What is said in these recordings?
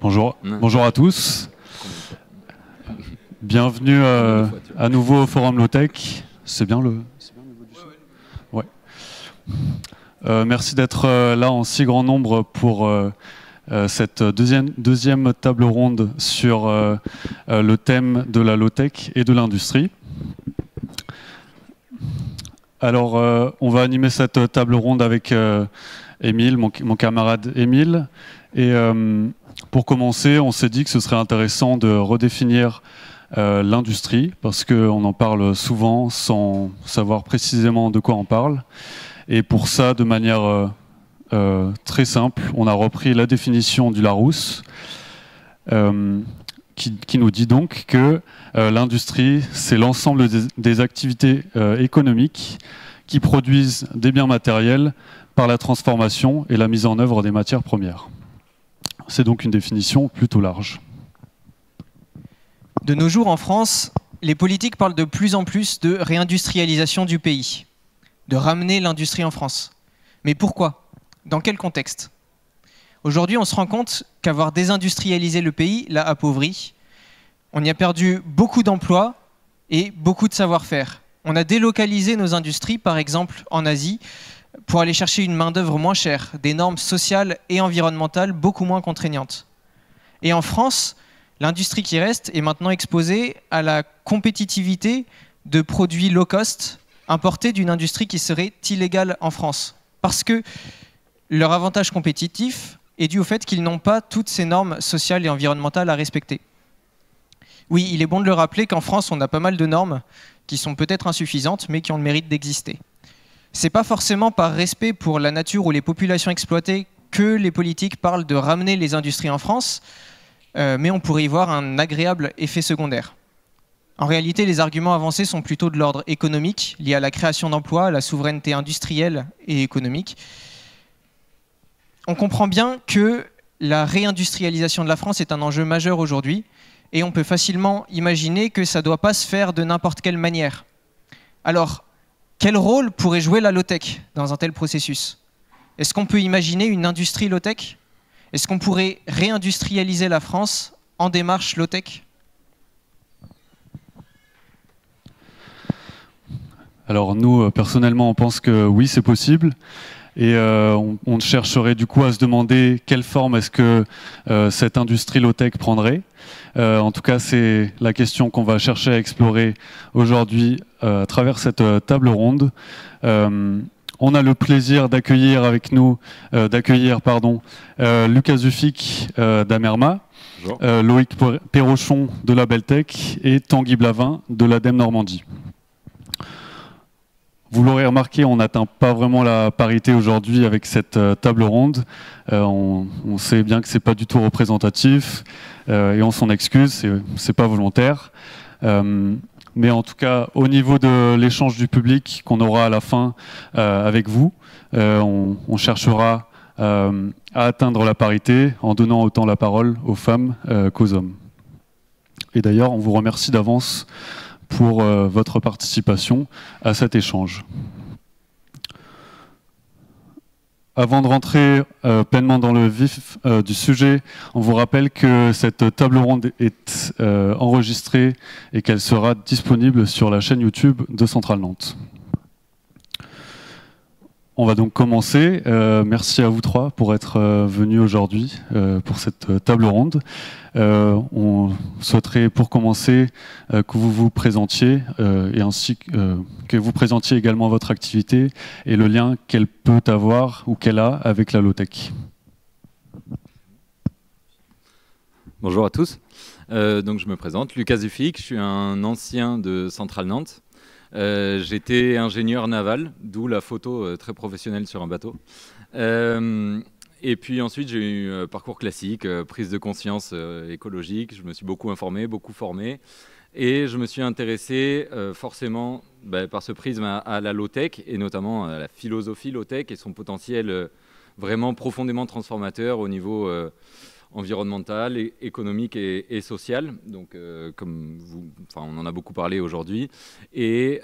Bonjour à tous. Bienvenue à nouveau au Forum Low-Tech. C'est bien le niveau du son ? Ouais. Merci d'être là en si grand nombre pour cette deuxième table ronde sur le thème de la low-tech et de l'industrie. Alors, on va animer cette table ronde avec Émile, mon camarade Émile. Et pour commencer, on s'est dit que ce serait intéressant de redéfinir l'industrie, parce qu'on en parle souvent sans savoir précisément de quoi on parle. Et pour ça, de manière très simple, on a repris la définition du Larousse, qui nous dit donc que l'industrie, c'est l'ensemble des activités économiques qui produisent des biens matériels par la transformation et la mise en œuvre des matières premières. C'est donc une définition plutôt large. De nos jours en France, les politiques parlent de plus en plus de réindustrialisation du pays, de ramener l'industrie en France. Mais pourquoi ? Dans quel contexte ? Aujourd'hui, on se rend compte qu'avoir désindustrialisé le pays l'a appauvri. On y a perdu beaucoup d'emplois et beaucoup de savoir-faire. On a délocalisé nos industries, par exemple en Asie, pour aller chercher une main-d'œuvre moins chère, des normes sociales et environnementales beaucoup moins contraignantes. Et en France, l'industrie qui reste est maintenant exposée à la compétitivité de produits low cost importés d'une industrie qui serait illégale en France. Parce que leur avantage compétitif est dû au fait qu'ils n'ont pas toutes ces normes sociales et environnementales à respecter. Oui, il est bon de le rappeler qu'en France, on a pas mal de normes qui sont peut-être insuffisantes, mais qui ont le mérite d'exister. C'est pas forcément par respect pour la nature ou les populations exploitées que les politiques parlent de ramener les industries en France, mais on pourrait y voir un agréable effet secondaire. En réalité, les arguments avancés sont plutôt de l'ordre économique, liés à la création d'emplois, à la souveraineté industrielle et économique. On comprend bien que la réindustrialisation de la France est un enjeu majeur aujourd'hui, et on peut facilement imaginer que ça ne doit pas se faire de n'importe quelle manière. Alors, quel rôle pourrait jouer la low-tech dans un tel processus ? Est-ce qu'on peut imaginer une industrie low-tech ? Est-ce qu'on pourrait réindustrialiser la France en démarche low-tech ? Alors nous, personnellement, on pense que oui, c'est possible. Et on chercherait du coup à se demander quelle forme est-ce que cette industrie low-tech prendrait. En tout cas, c'est la question qu'on va chercher à explorer aujourd'hui à travers cette table ronde. On a le plaisir d'accueillir Lucas Zuffic d'Amerma, Loïc Perrochon de la Beltech et Tanguy Blavin de l'ADEME Normandie. Vous l'aurez remarqué, on n'atteint pas vraiment la parité aujourd'hui avec cette table ronde. On sait bien que ce n'est pas du tout représentatif et on s'en excuse, c'est pas volontaire. Mais en tout cas, au niveau de l'échange du public qu'on aura à la fin avec vous, on cherchera à atteindre la parité en donnant autant la parole aux femmes qu'aux hommes. Et d'ailleurs, on vous remercie d'avance pour votre participation à cet échange. Avant de rentrer pleinement dans le vif du sujet, on vous rappelle que cette table ronde est enregistrée et qu'elle sera disponible sur la chaîne YouTube de Centrale Nantes. On va donc commencer. Merci à vous trois pour être venus aujourd'hui pour cette table ronde. On souhaiterait pour commencer que vous vous présentiez et ainsi que vous présentiez également votre activité et le lien qu'elle peut avoir ou qu'elle a avec la low-tech. Bonjour à tous. Donc je me présente, Lucas Zuffic, je suis un ancien de Centrale Nantes. J'étais ingénieur naval, d'où la photo très professionnelle sur un bateau. Et puis ensuite, j'ai eu un parcours classique, prise de conscience écologique. Je me suis beaucoup informé, beaucoup formé. Et je me suis intéressé forcément par ce prisme à la low-tech, et notamment à la philosophie low-tech et son potentiel vraiment profondément transformateur au niveau environnemental, économique et social. Donc, comme on en a beaucoup parlé aujourd'hui. Et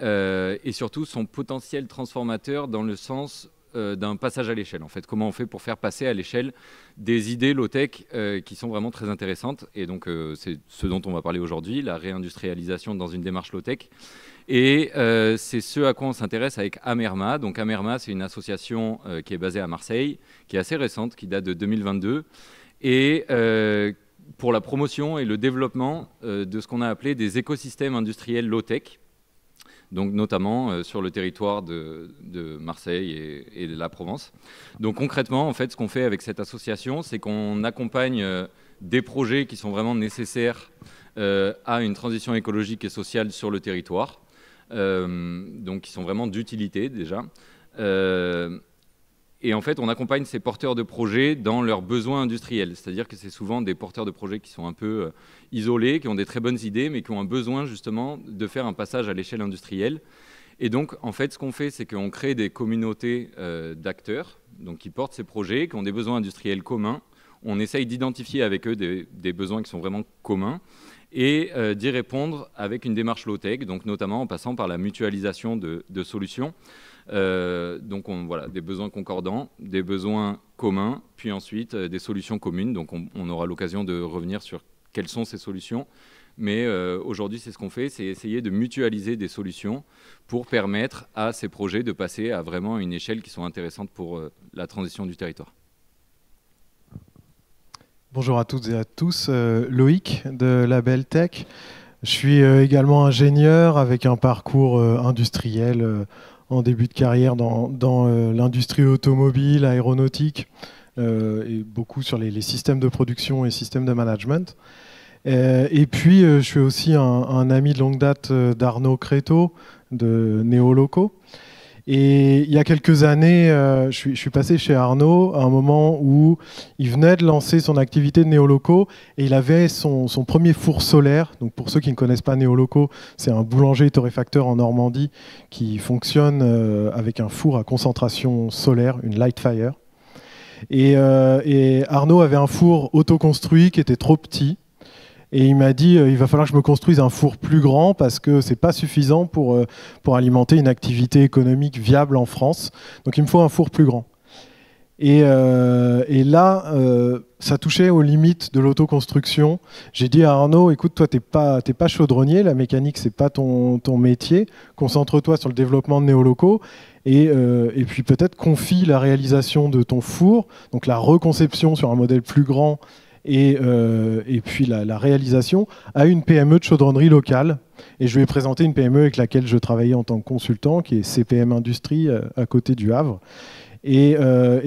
surtout, son potentiel transformateur dans le sens d'un passage à l'échelle. En fait, comment on fait pour faire passer à l'échelle des idées low-tech qui sont vraiment très intéressantes. Et donc, c'est ce dont on va parler aujourd'hui, la réindustrialisation dans une démarche low-tech. Et c'est ce à quoi on s'intéresse avec Amerma. Donc Amerma, c'est une association qui est basée à Marseille, qui est assez récente, qui date de 2022. Et pour la promotion et le développement de ce qu'on a appelé des écosystèmes industriels low-tech, donc notamment sur le territoire de Marseille et de la Provence. Donc concrètement, en fait, ce qu'on fait avec cette association, c'est qu'on accompagne des projets qui sont vraiment nécessaires à une transition écologique et sociale sur le territoire, donc qui sont vraiment d'utilité déjà. Et en fait, on accompagne ces porteurs de projets dans leurs besoins industriels. C'est-à-dire que c'est souvent des porteurs de projets qui sont un peu isolés, qui ont des très bonnes idées, mais qui ont un besoin justement de faire un passage à l'échelle industrielle. Et donc, en fait, ce qu'on fait, c'est qu'on crée des communautés d'acteurs donc, qui portent ces projets, qui ont des besoins industriels communs. On essaye d'identifier avec eux des besoins qui sont vraiment communs et d'y répondre avec une démarche low-tech, donc notamment en passant par la mutualisation de solutions. Donc voilà, des besoins concordants, des besoins communs, puis ensuite des solutions communes. Donc on aura l'occasion de revenir sur quelles sont ces solutions. Mais aujourd'hui, c'est ce qu'on fait, c'est essayer de mutualiser des solutions pour permettre à ces projets de passer à vraiment une échelle qui soit intéressante pour la transition du territoire. Bonjour à toutes et à tous, Loïc de Label Tech. Je suis également ingénieur avec un parcours industriel en début de carrière dans l'industrie automobile, aéronautique et beaucoup sur les systèmes de production et systèmes de management. Et puis je suis aussi un ami de longue date d'Arnaud Créteau de Néoloco. Et il y a quelques années, je suis passé chez Arnaud à un moment où il venait de lancer son activité de Néoloco et il avait son premier four solaire. Donc pour ceux qui ne connaissent pas Néoloco, c'est un boulanger torréfacteur en Normandie qui fonctionne avec un four à concentration solaire, une light fire. Et Arnaud avait un four autoconstruit qui était trop petit. Et il m'a dit, il va falloir que je me construise un four plus grand parce que c'est pas suffisant pour alimenter une activité économique viable en France. Donc il me faut un four plus grand. Et là, ça touchait aux limites de l'autoconstruction. J'ai dit à Arnaud, écoute, toi, t'es pas chaudronnier, la mécanique, c'est pas ton métier. Concentre-toi sur le développement de Néoloco. Et puis peut-être confie la réalisation de ton four, donc la reconception sur un modèle plus grand, et puis la réalisation à une PME de chaudronnerie locale. Et je lui ai présenté une PME avec laquelle je travaillais en tant que consultant, qui est CPM Industrie, à côté du Havre. Et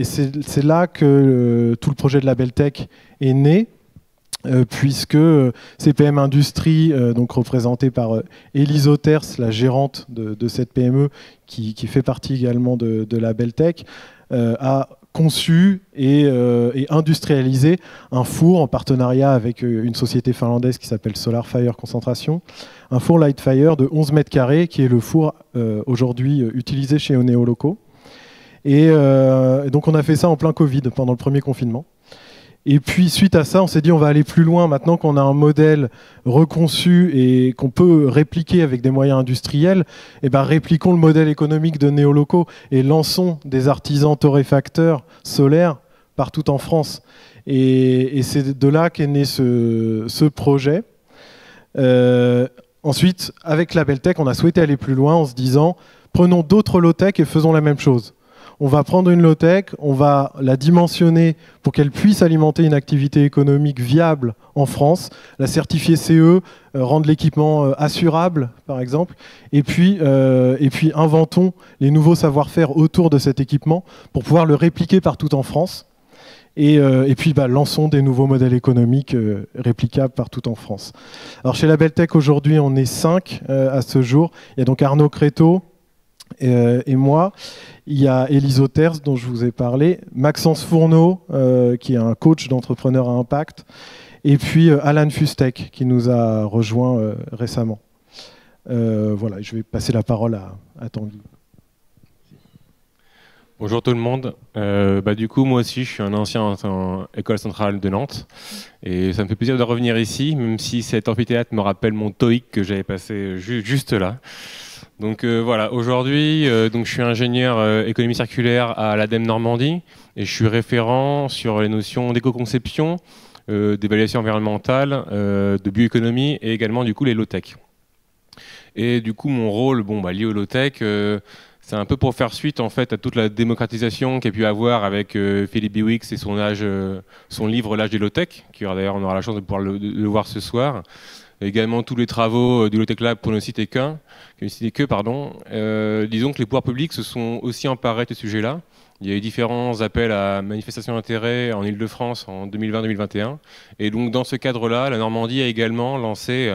c'est là que tout le projet de Label Tech est né, puisque CPM Industrie, donc représentée par Élise Auters, la gérante de cette PME, qui fait partie également de Label Tech, a conçu et industrialisé un four en partenariat avec une société finlandaise qui s'appelle Solar Fire Concentration, un four light fire de 11 mètres carrés qui est le four aujourd'hui utilisé chez Néoloco. Et donc on a fait ça en plein Covid, pendant le premier confinement. Et puis suite à ça, on s'est dit on va aller plus loin maintenant qu'on a un modèle reconçu et qu'on peut répliquer avec des moyens industriels. Et ben répliquons le modèle économique de Néoloco et lançons des artisans torréfacteurs solaires partout en France. Et c'est de là qu'est né ce projet. Ensuite, avec Label Tech, on a souhaité aller plus loin en se disant prenons d'autres low-tech et faisons la même chose. On va prendre une low-tech, on va la dimensionner pour qu'elle puisse alimenter une activité économique viable en France, la certifier CE, rendre l'équipement assurable, par exemple, et puis inventons les nouveaux savoir-faire autour de cet équipement pour pouvoir le répliquer partout en France. Et puis lançons des nouveaux modèles économiques réplicables partout en France. Alors chez Label Tech, aujourd'hui, on est 5 à ce jour. Il y a donc Arnaud Créteau, et moi, il y a Élise Auters dont je vous ai parlé, Maxence Fourneau qui est un coach d'entrepreneur à impact, et puis Alan Fustek qui nous a rejoint récemment. Voilà, je vais passer la parole à Tanguy. Bonjour tout le monde. Du coup, moi aussi, je suis un ancien en École centrale de Nantes, et ça me fait plaisir de revenir ici, même si cet amphithéâtre me rappelle mon TOEIC que j'avais passé juste là. Donc voilà, aujourd'hui, donc je suis ingénieur économie circulaire à l'ADEME Normandie et je suis référent sur les notions d'éco-conception, d'évaluation environnementale, de bioéconomie et également du coup les low-tech. Et du coup mon rôle lié au low-tech, c'est un peu pour faire suite en fait à toute la démocratisation qu'il y a pu avoir avec Philippe Biwix et son livre L'âge des low-tech, qui d'ailleurs on aura la chance de pouvoir le voir ce soir. Également tous les travaux du Low-Tech Lab pour ne citer que. Disons que les pouvoirs publics se sont aussi emparés de ce sujet-là. Il y a eu différents appels à manifestation d'intérêt en Ile-de-France en 2020-2021. Et donc dans ce cadre-là, la Normandie a également lancé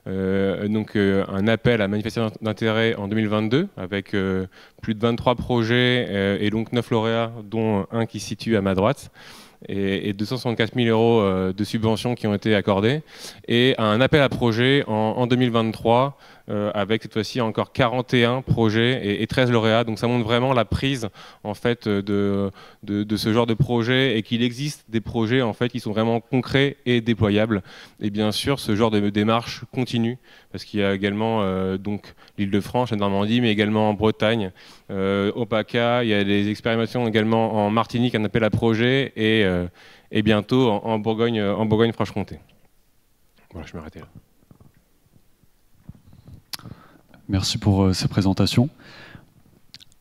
un appel à manifestation d'intérêt en 2022 avec plus de 23 projets et donc 9 lauréats, dont un qui se situe à ma droite. Et 264 000 € de subventions qui ont été accordées, et un appel à projet en 2023 avec cette fois-ci encore 41 projets et 13 lauréats. Donc ça montre vraiment la prise en fait de ce genre de projet, et qu'il existe des projets en fait qui sont vraiment concrets et déployables. Et bien sûr, ce genre de démarche continue, parce qu'il y a également donc l'Île-de-France, la Normandie, mais également en Bretagne, au PACA, il y a des expérimentations également en Martinique, un appel à projet, et bientôt en Bourgogne-Franche-Comté. Voilà, je vais m'arrêter là. Merci pour ces présentations.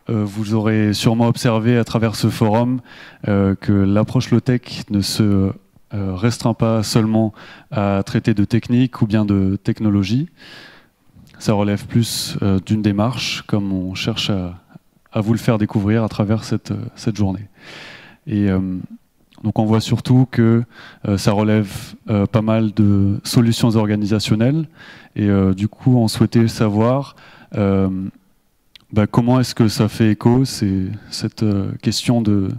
Vous aurez sûrement observé à travers ce forum que l'approche low-tech ne se restreint pas seulement à traiter de technique ou bien de technologie. Ça relève plus d'une démarche, comme on cherche à vous le faire découvrir à travers cette journée. Et donc on voit surtout que ça relève pas mal de solutions organisationnelles, et du coup on souhaitait savoir comment est-ce que ça fait écho, c'est cette question de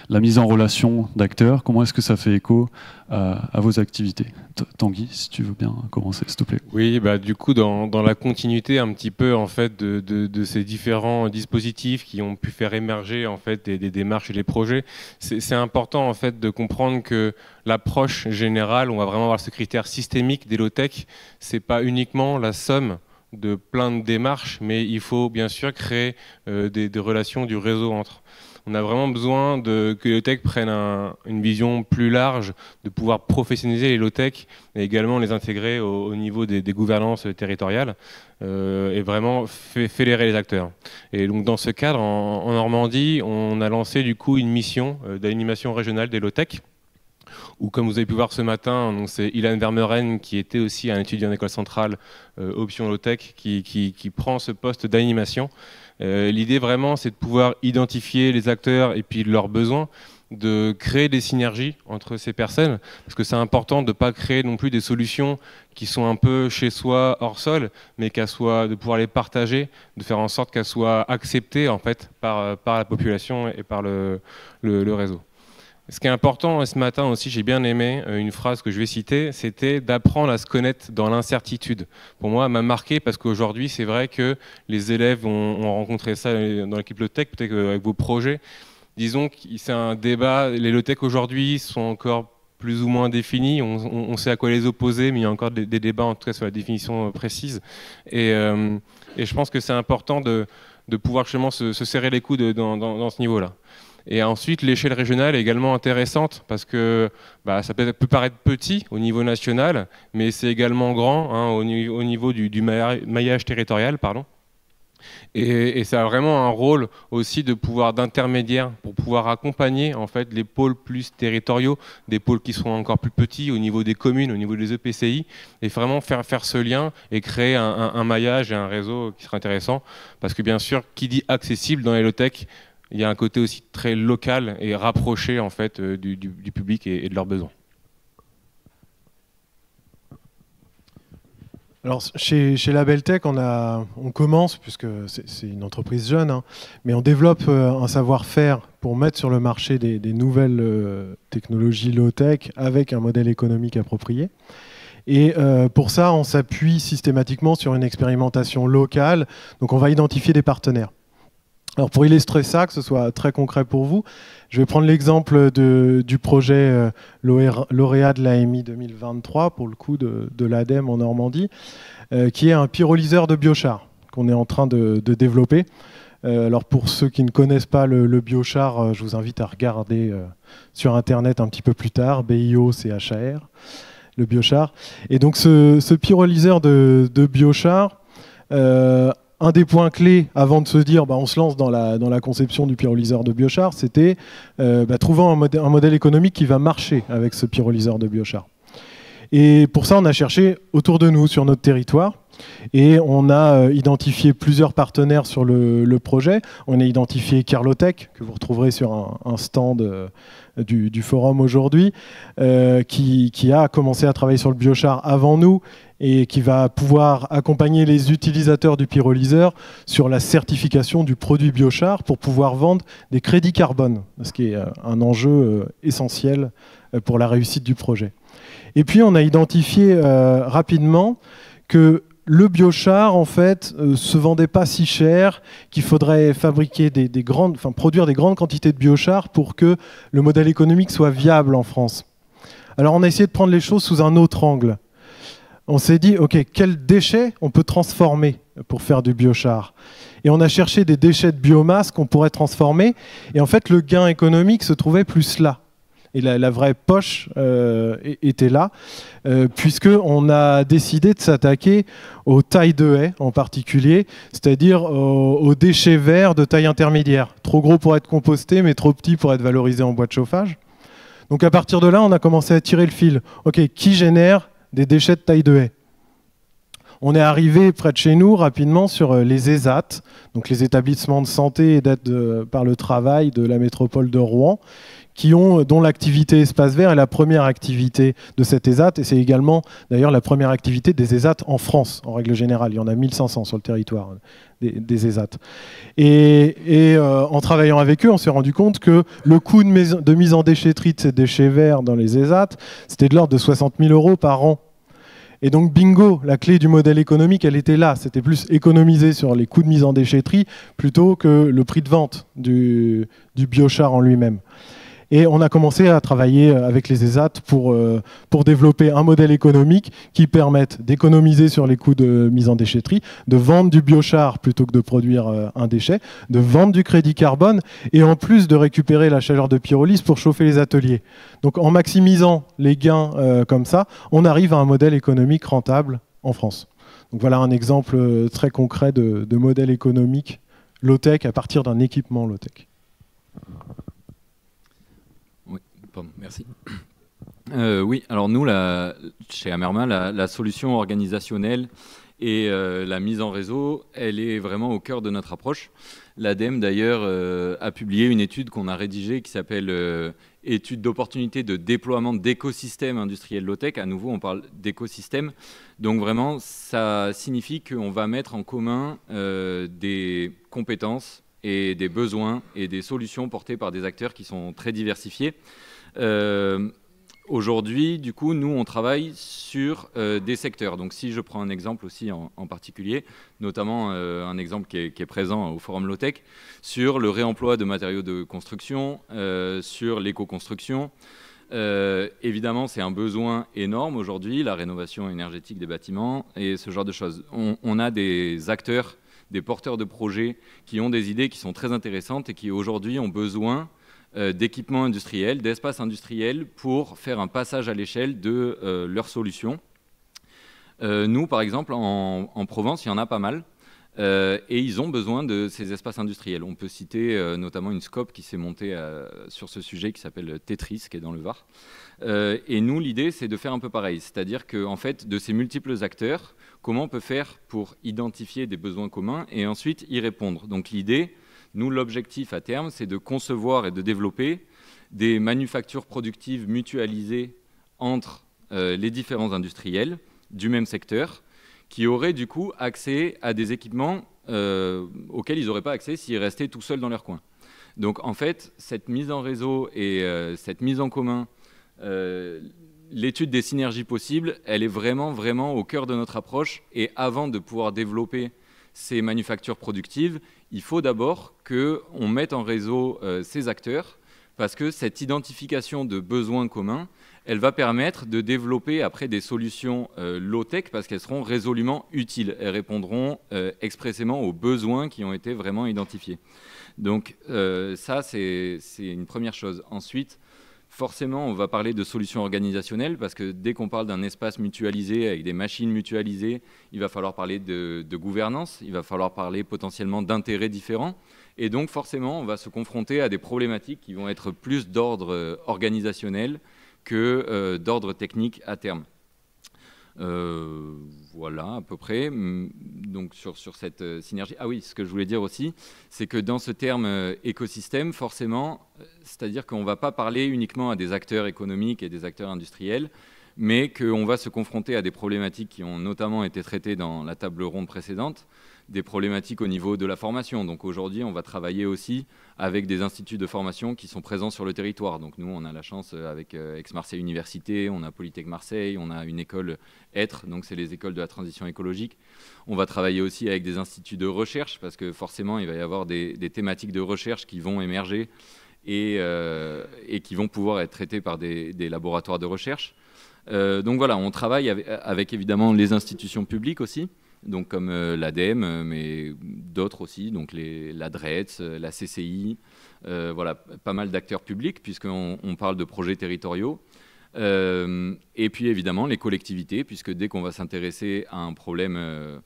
la mise en relation d'acteurs, comment est-ce que ça fait écho à vos activités. Tanguy, si tu veux bien commencer, s'il te plaît. Oui, du coup, dans la continuité un petit peu en fait de ces différents dispositifs qui ont pu faire émerger en fait des démarches et des projets, c'est important en fait de comprendre que l'approche générale, on va vraiment avoir ce critère systémique des low-tech, c'est pas uniquement la somme de plein de démarches, mais il faut bien sûr créer des relations du réseau entre. On a vraiment besoin que les low-tech prennent une vision plus large, de pouvoir professionnaliser les low-tech et également les intégrer au niveau des gouvernances territoriales et vraiment fédérer les acteurs. Et donc dans ce cadre, en Normandie, on a lancé du coup une mission d'animation régionale des low-tech, où, comme vous avez pu voir ce matin, c'est Ilan Vermeuren, qui était aussi un étudiant d'école centrale option low-tech, qui prend ce poste d'animation. L'idée vraiment, c'est de pouvoir identifier les acteurs et puis leurs besoins, de créer des synergies entre ces personnes, parce que c'est important de ne pas créer non plus des solutions qui sont un peu chez soi, hors sol, mais de pouvoir les partager, de faire en sorte qu'elles soient acceptées en fait, par la population et par le réseau. Ce qui est important ce matin aussi, j'ai bien aimé une phrase que je vais citer, c'était d'apprendre à se connaître dans l'incertitude. Pour moi, elle m'a marqué parce qu'aujourd'hui, c'est vrai que les élèves ont rencontré ça dans l'équipe low-tech, peut-être avec vos projets. Disons que c'est un débat, les low-tech aujourd'hui sont encore plus ou moins définis, on sait à quoi les opposer, mais il y a encore des débats en tout cas sur la définition précise. Et je pense que c'est important de pouvoir justement se serrer les coudes dans ce niveau-là. Et ensuite, l'échelle régionale est également intéressante parce que ça peut paraître petit au niveau national, mais c'est également grand au niveau du maillage territorial. Et ça a vraiment un rôle aussi d'intermédiaire pour pouvoir accompagner en fait, les pôles plus territoriaux, des pôles qui seront encore plus petits au niveau des communes, au niveau des EPCI, et vraiment faire ce lien et créer un maillage et un réseau qui sera intéressant. Parce que bien sûr, qui dit accessible dans les low-tech, il y a un côté aussi très local et rapproché en fait, du public et de leurs besoins. Alors, chez Labeltech, on commence, puisque c'est une entreprise jeune, mais on développe un savoir-faire pour mettre sur le marché des nouvelles technologies low-tech avec un modèle économique approprié. Et pour ça, on s'appuie systématiquement sur une expérimentation locale. Donc, on va identifier des partenaires. Alors pour illustrer ça, que ce soit très concret pour vous, je vais prendre l'exemple du projet lauréat de l'AMI 2023, pour le coup de l'ADEME en Normandie, qui est un pyrolyseur de biochar, qu'on est en train de développer. Alors pour ceux qui ne connaissent pas le biochar, je vous invite à regarder sur internet un petit peu plus tard, BIOCHAR, le biochar. Et donc ce pyrolyseur de biochar, un des points clés avant de se dire on se lance dans la conception du pyrolyseur de biochar, c'était trouver un modèle économique qui va marcher avec ce pyrolyseur de biochar. Et pour ça, on a cherché autour de nous, sur notre territoire, et on a identifié plusieurs partenaires sur le projet. On a identifié Carlotech, que vous retrouverez sur un stand du forum aujourd'hui, qui a commencé à travailler sur le biochar avant nous et qui va pouvoir accompagner les utilisateurs du pyrolyseur sur la certification du produit biochar pour pouvoir vendre des crédits carbone, ce qui est un enjeu essentiel pour la réussite du projet. Et puis on a identifié rapidement que le biochar, en fait, se vendait pas si cher, qu'il faudrait fabriquer produire des grandes quantités de biochar pour que le modèle économique soit viable en France. Alors on a essayé de prendre les choses sous un autre angle. On s'est dit, ok, quels déchets on peut transformer pour faire du biochar? Et on a cherché des déchets de biomasse qu'on pourrait transformer. Et en fait, le gain économique se trouvait plus là. Et la vraie poche était là, puisqu'on a décidé de s'attaquer aux tailles de haies en particulier, c'est-à-dire aux déchets verts de taille intermédiaire. Trop gros pour être compostés, mais trop petits pour être valorisés en bois de chauffage. Donc à partir de là, on a commencé à tirer le fil. Ok, qui génère des déchets de taille de haie? On est arrivé près de chez nous rapidement sur les ESAT, donc les établissements de santé et d'aide par le travail de la métropole de Rouen, dont l'activité Espace Vert est la première activité de cet ESAT, et c'est également d'ailleurs la première activité des ESAT en France, en règle générale. Il y en a 1500 sur le territoire des ESAT. Et en travaillant avec eux, on s'est rendu compte que le coût de mise en déchetterie de ces déchets verts dans les ESAT, c'était de l'ordre de 60 000 € par an. Et donc bingo, la clé du modèle économique, elle était là. C'était plus économiser sur les coûts de mise en déchetterie plutôt que le prix de vente du biochar en lui-même. Et on a commencé à travailler avec les ESAT pour développer un modèle économique qui permette d'économiser sur les coûts de mise en déchetterie, de vendre du biochar plutôt que de produire un déchet, de vendre du crédit carbone et en plus de récupérer la chaleur de pyrolyse pour chauffer les ateliers. Donc en maximisant les gains comme ça, on arrive à un modèle économique rentable en France. Donc voilà un exemple très concret de modèle économique low-tech à partir d'un équipement low-tech. Merci. Oui, alors nous, chez Amerma, la solution organisationnelle et la mise en réseau, elle est vraiment au cœur de notre approche. L'ADEME, d'ailleurs, a publié une étude qu'on a rédigée qui s'appelle « Étude d'opportunité de déploiement d'écosystèmes industriels low-tech ». À nouveau, on parle d'écosystème. Donc vraiment, ça signifie qu'on va mettre en commun des compétences et des besoins et des solutions portées par des acteurs qui sont très diversifiés. Aujourd'hui, du coup, nous, on travaille sur des secteurs. Donc, si je prends un exemple aussi en particulier, notamment un exemple qui est présent au Forum Low-Tech, sur le réemploi de matériaux de construction, sur l'éco-construction. Évidemment, c'est un besoin énorme aujourd'hui, la rénovation énergétique des bâtiments et ce genre de choses. On a des acteurs, des porteurs de projets qui ont des idées qui sont très intéressantes et qui aujourd'hui ont besoin d'équipements industriels, d'espaces industriels pour faire un passage à l'échelle de leurs solutions. Nous, par exemple, en Provence, il y en a pas mal et ils ont besoin de ces espaces industriels. On peut citer notamment une scope qui s'est montée sur ce sujet qui s'appelle Tetris, qui est dans le Var. Et nous, l'idée, c'est de faire un peu pareil, c'est-à-dire qu'en fait, de ces multiples acteurs, comment on peut faire pour identifier des besoins communs et ensuite y répondre. Donc l'idée, nous, l'objectif à terme, c'est de concevoir et de développer des manufactures productives mutualisées entre les différents industriels du même secteur qui auraient du coup accès à des équipements auxquels ils n'auraient pas accès s'ils restaient tout seuls dans leur coin. Donc en fait, cette mise en réseau et cette mise en commun, l'étude des synergies possibles, elle est vraiment, vraiment au cœur de notre approche. Et avant de pouvoir développer ces manufactures productives, il faut d'abord qu'on mette en réseau ces acteurs parce que cette identification de besoins communs, elle va permettre de développer après des solutions low-tech parce qu'elles seront résolument utiles. Elles répondront expressément aux besoins qui ont été vraiment identifiés. Donc ça, c'est une première chose. Ensuite, forcément, on va parler de solutions organisationnelles parce que dès qu'on parle d'un espace mutualisé avec des machines mutualisées, il va falloir parler de gouvernance, il va falloir parler potentiellement d'intérêts différents. Et donc forcément, on va se confronter à des problématiques qui vont être plus d'ordre organisationnel que d'ordre technique à terme. Voilà à peu près. Donc sur cette synergie. Ah oui, ce que je voulais dire aussi, c'est que dans ce terme écosystème, forcément, c'est-à-dire qu'on ne va pas parler uniquement à des acteurs économiques et des acteurs industriels, mais qu'on va se confronter à des problématiques qui ont notamment été traitées dans la table ronde précédente, des problématiques au niveau de la formation. Donc aujourd'hui, on va travailler aussi avec des instituts de formation qui sont présents sur le territoire. Donc nous, on a la chance avec Aix-Marseille Université, on a Polytech Marseille, on a une école ETRE, donc c'est les écoles de la transition écologique. On va travailler aussi avec des instituts de recherche parce que forcément, il va y avoir des thématiques de recherche qui vont émerger et qui vont pouvoir être traitées par des laboratoires de recherche. Donc voilà, on travaille avec évidemment les institutions publiques aussi, donc comme l'ADEME, mais d'autres aussi, donc la DREETS, la CCI, voilà, pas mal d'acteurs publics puisqu'on parle de projets territoriaux. Et puis évidemment les collectivités, puisque dès qu'on va s'intéresser à un problème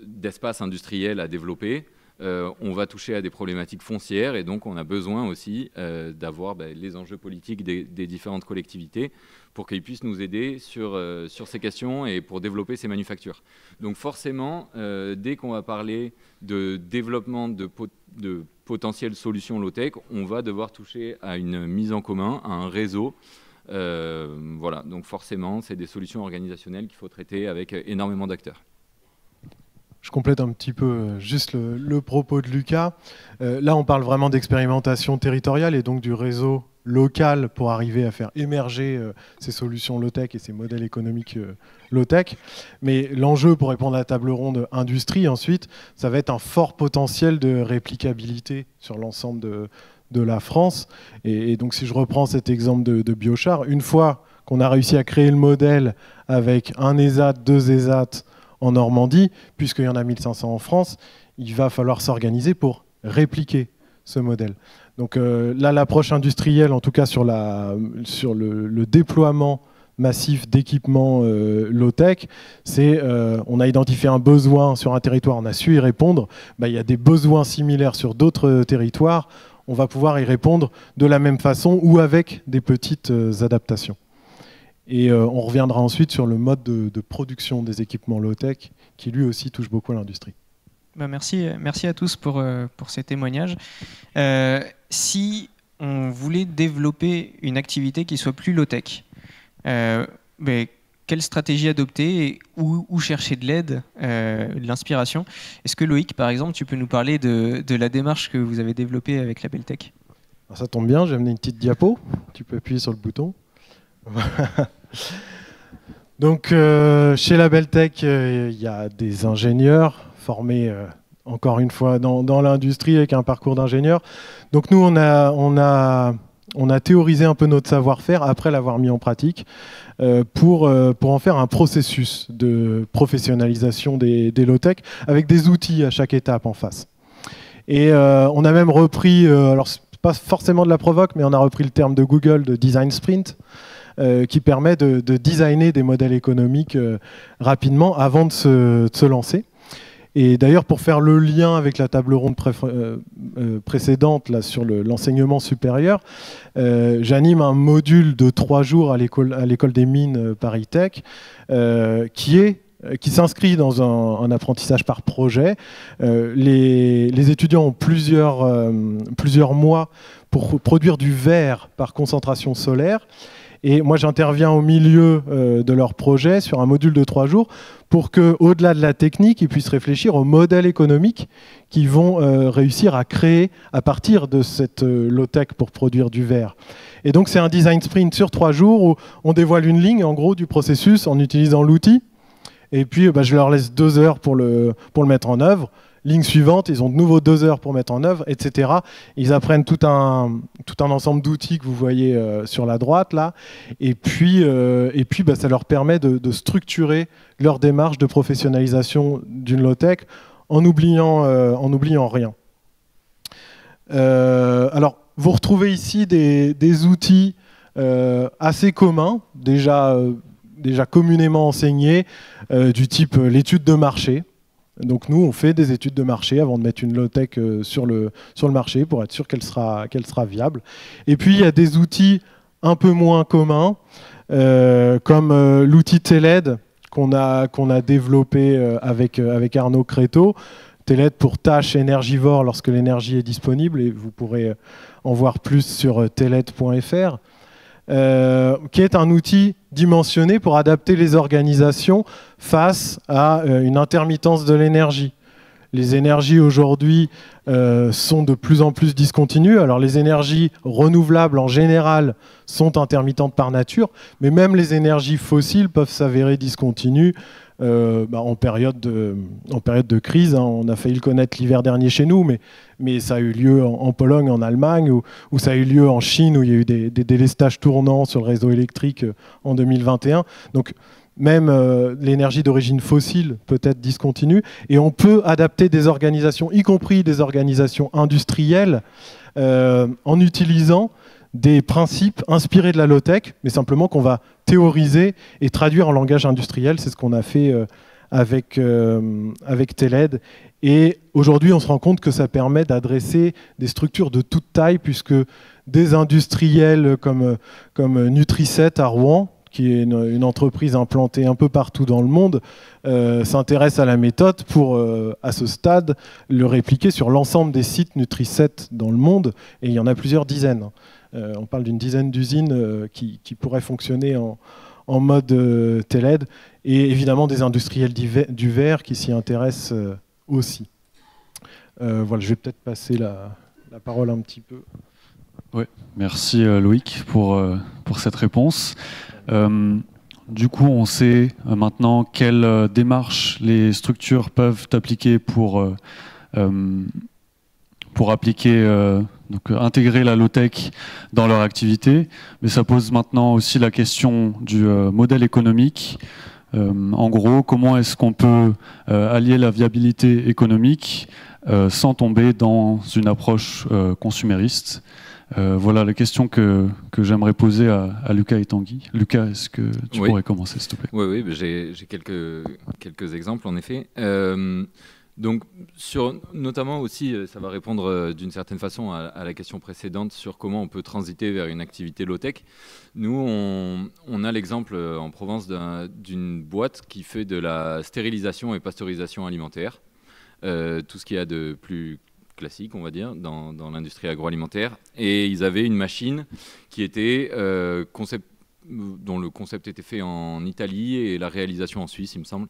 d'espace industriel à développer, on va toucher à des problématiques foncières et donc on a besoin aussi d'avoir les enjeux politiques des différentes collectivités pour qu'ils puissent nous aider sur ces questions et pour développer ces manufactures. Donc forcément, dès qu'on va parler de développement de potentielles solutions low-tech, on va devoir toucher à une mise en commun, à un réseau. Voilà, donc forcément, c'est des solutions organisationnelles qu'il faut traiter avec énormément d'acteurs. Je complète un petit peu juste le propos de Lucas. Là, on parle vraiment d'expérimentation territoriale et donc du réseau local pour arriver à faire émerger ces solutions low-tech et ces modèles économiques low-tech. Mais l'enjeu pour répondre à la table ronde industrie, ensuite, ça va être un fort potentiel de réplicabilité sur l'ensemble de la France. Et donc, si je reprends cet exemple de Biochar, une fois qu'on a réussi à créer le modèle avec un ESAT, 2 ESAT, en Normandie, puisqu'il y en a 1500 en France, il va falloir s'organiser pour répliquer ce modèle. Donc là, l'approche industrielle, en tout cas sur le déploiement massif d'équipements low-tech, c'est on a identifié un besoin sur un territoire, on a su y répondre, il y a des besoins similaires sur d'autres territoires, on va pouvoir y répondre de la même façon ou avec des petites adaptations. Et on reviendra ensuite sur le mode de production des équipements low-tech, qui lui aussi touche beaucoup à l'industrie. Merci à tous pour ces témoignages. Si on voulait développer une activité qui soit plus low-tech, quelle stratégie adopter et où chercher de l'aide, de l'inspiration? Est-ce que Loïc, par exemple, tu peux nous parler de la démarche que vous avez développée avec la Beltech? Alors ça tombe bien, j'ai amené une petite diapo. Tu peux appuyer sur le bouton. Donc chez la Beltech, il y a des ingénieurs formés encore une fois dans l'industrie avec un parcours d'ingénieur. Donc nous on a théorisé un peu notre savoir-faire après l'avoir mis en pratique pour en faire un processus de professionnalisation des low-tech avec des outils à chaque étape en face. Et on a même repris, alors c'est pas forcément de la provoque, mais on a repris le terme de Google de design sprint, qui permet de designer des modèles économiques rapidement avant de se lancer. Et d'ailleurs, pour faire le lien avec la table ronde précédente là, sur l'enseignement supérieur, j'anime un module de 3 jours à l'école des mines Paris Tech qui s'inscrit dans un apprentissage par projet. Les étudiants ont plusieurs mois pour produire du verre par concentration solaire. Et moi, j'interviens au milieu de leur projet sur un module de 3 jours pour qu'au-delà de la technique, ils puissent réfléchir aux modèles économiques qu'ils vont réussir à créer à partir de cette low-tech pour produire du verre. Et donc, c'est un design sprint sur 3 jours où on dévoile une ligne, en gros, du processus en utilisant l'outil. Et puis, je leur laisse 2 heures pour le mettre en œuvre. ligne suivante, ils ont de nouveau 2 heures pour mettre en œuvre, etc. Ils apprennent tout un ensemble d'outils que vous voyez sur la droite là, et puis ça leur permet de structurer leur démarche de professionnalisation d'une low-tech en oubliant rien. Alors, vous retrouvez ici des outils assez communs, déjà communément enseignés, du type l'étude de marché. Donc nous, on fait des études de marché avant de mettre une low-tech sur le marché pour être sûr qu'elle sera viable. Et puis, il y a des outils un peu moins communs, comme l'outil TELED qu'on a développé avec Arnaud Créteau. TELED pour tâches énergivores lorsque l'énergie est disponible, et vous pourrez en voir plus sur teled.fr, qui est un outil dimensionné pour adapter les organisations face à une intermittence de l'énergie. Les énergies aujourd'hui sont de plus en plus discontinues. Alors les énergies renouvelables en général sont intermittentes par nature, mais même les énergies fossiles peuvent s'avérer discontinues en période de crise. Hein. On a failli le connaître l'hiver dernier chez nous, mais ça a eu lieu en Pologne, en Allemagne, ou ça a eu lieu en Chine, où il y a eu des délestages tournants sur le réseau électrique en 2021. Donc même l'énergie d'origine fossile peut être discontinue, et on peut adapter des organisations, y compris des organisations industrielles, en utilisant des principes inspirés de la low-tech, mais simplement qu'on va théoriser et traduire en langage industriel. C'est ce qu'on a fait avec TELED. Et aujourd'hui, on se rend compte que ça permet d'adresser des structures de toute taille, puisque des industriels comme Nutriset à Rouen, qui est une entreprise implantée un peu partout dans le monde, s'intéresse à la méthode pour, à ce stade, le répliquer sur l'ensemble des sites Nutriset dans le monde, et il y en a plusieurs dizaines. On parle d'une dizaine d'usines qui pourraient fonctionner en mode TELED, et évidemment des industriels du verre qui s'y intéressent aussi. Voilà, je vais peut-être passer la parole un petit peu. Ouais, merci Loïc pour cette réponse. Du coup, on sait maintenant quelles démarches les structures peuvent appliquer pour appliquer, donc intégrer la low-tech dans leur activité. Mais ça pose maintenant aussi la question du modèle économique. En gros, comment est-ce qu'on peut allier la viabilité économique sans tomber dans une approche consumériste? Voilà la question que j'aimerais poser à Lucas et Tanguy. Lucas, est-ce que tu pourrais commencer, s'il te plaît? Oui, j'ai quelques exemples, en effet. Donc, notamment aussi, ça va répondre d'une certaine façon à la question précédente sur comment on peut transiter vers une activité low-tech. Nous, on a l'exemple en Provence d'une boîte qui fait de la stérilisation et pasteurisation alimentaire, tout ce qu'il y a de plus classique, on va dire, dans l'industrie agroalimentaire. Et ils avaient une machine qui était dont le concept était fait en Italie et la réalisation en Suisse, il me semble.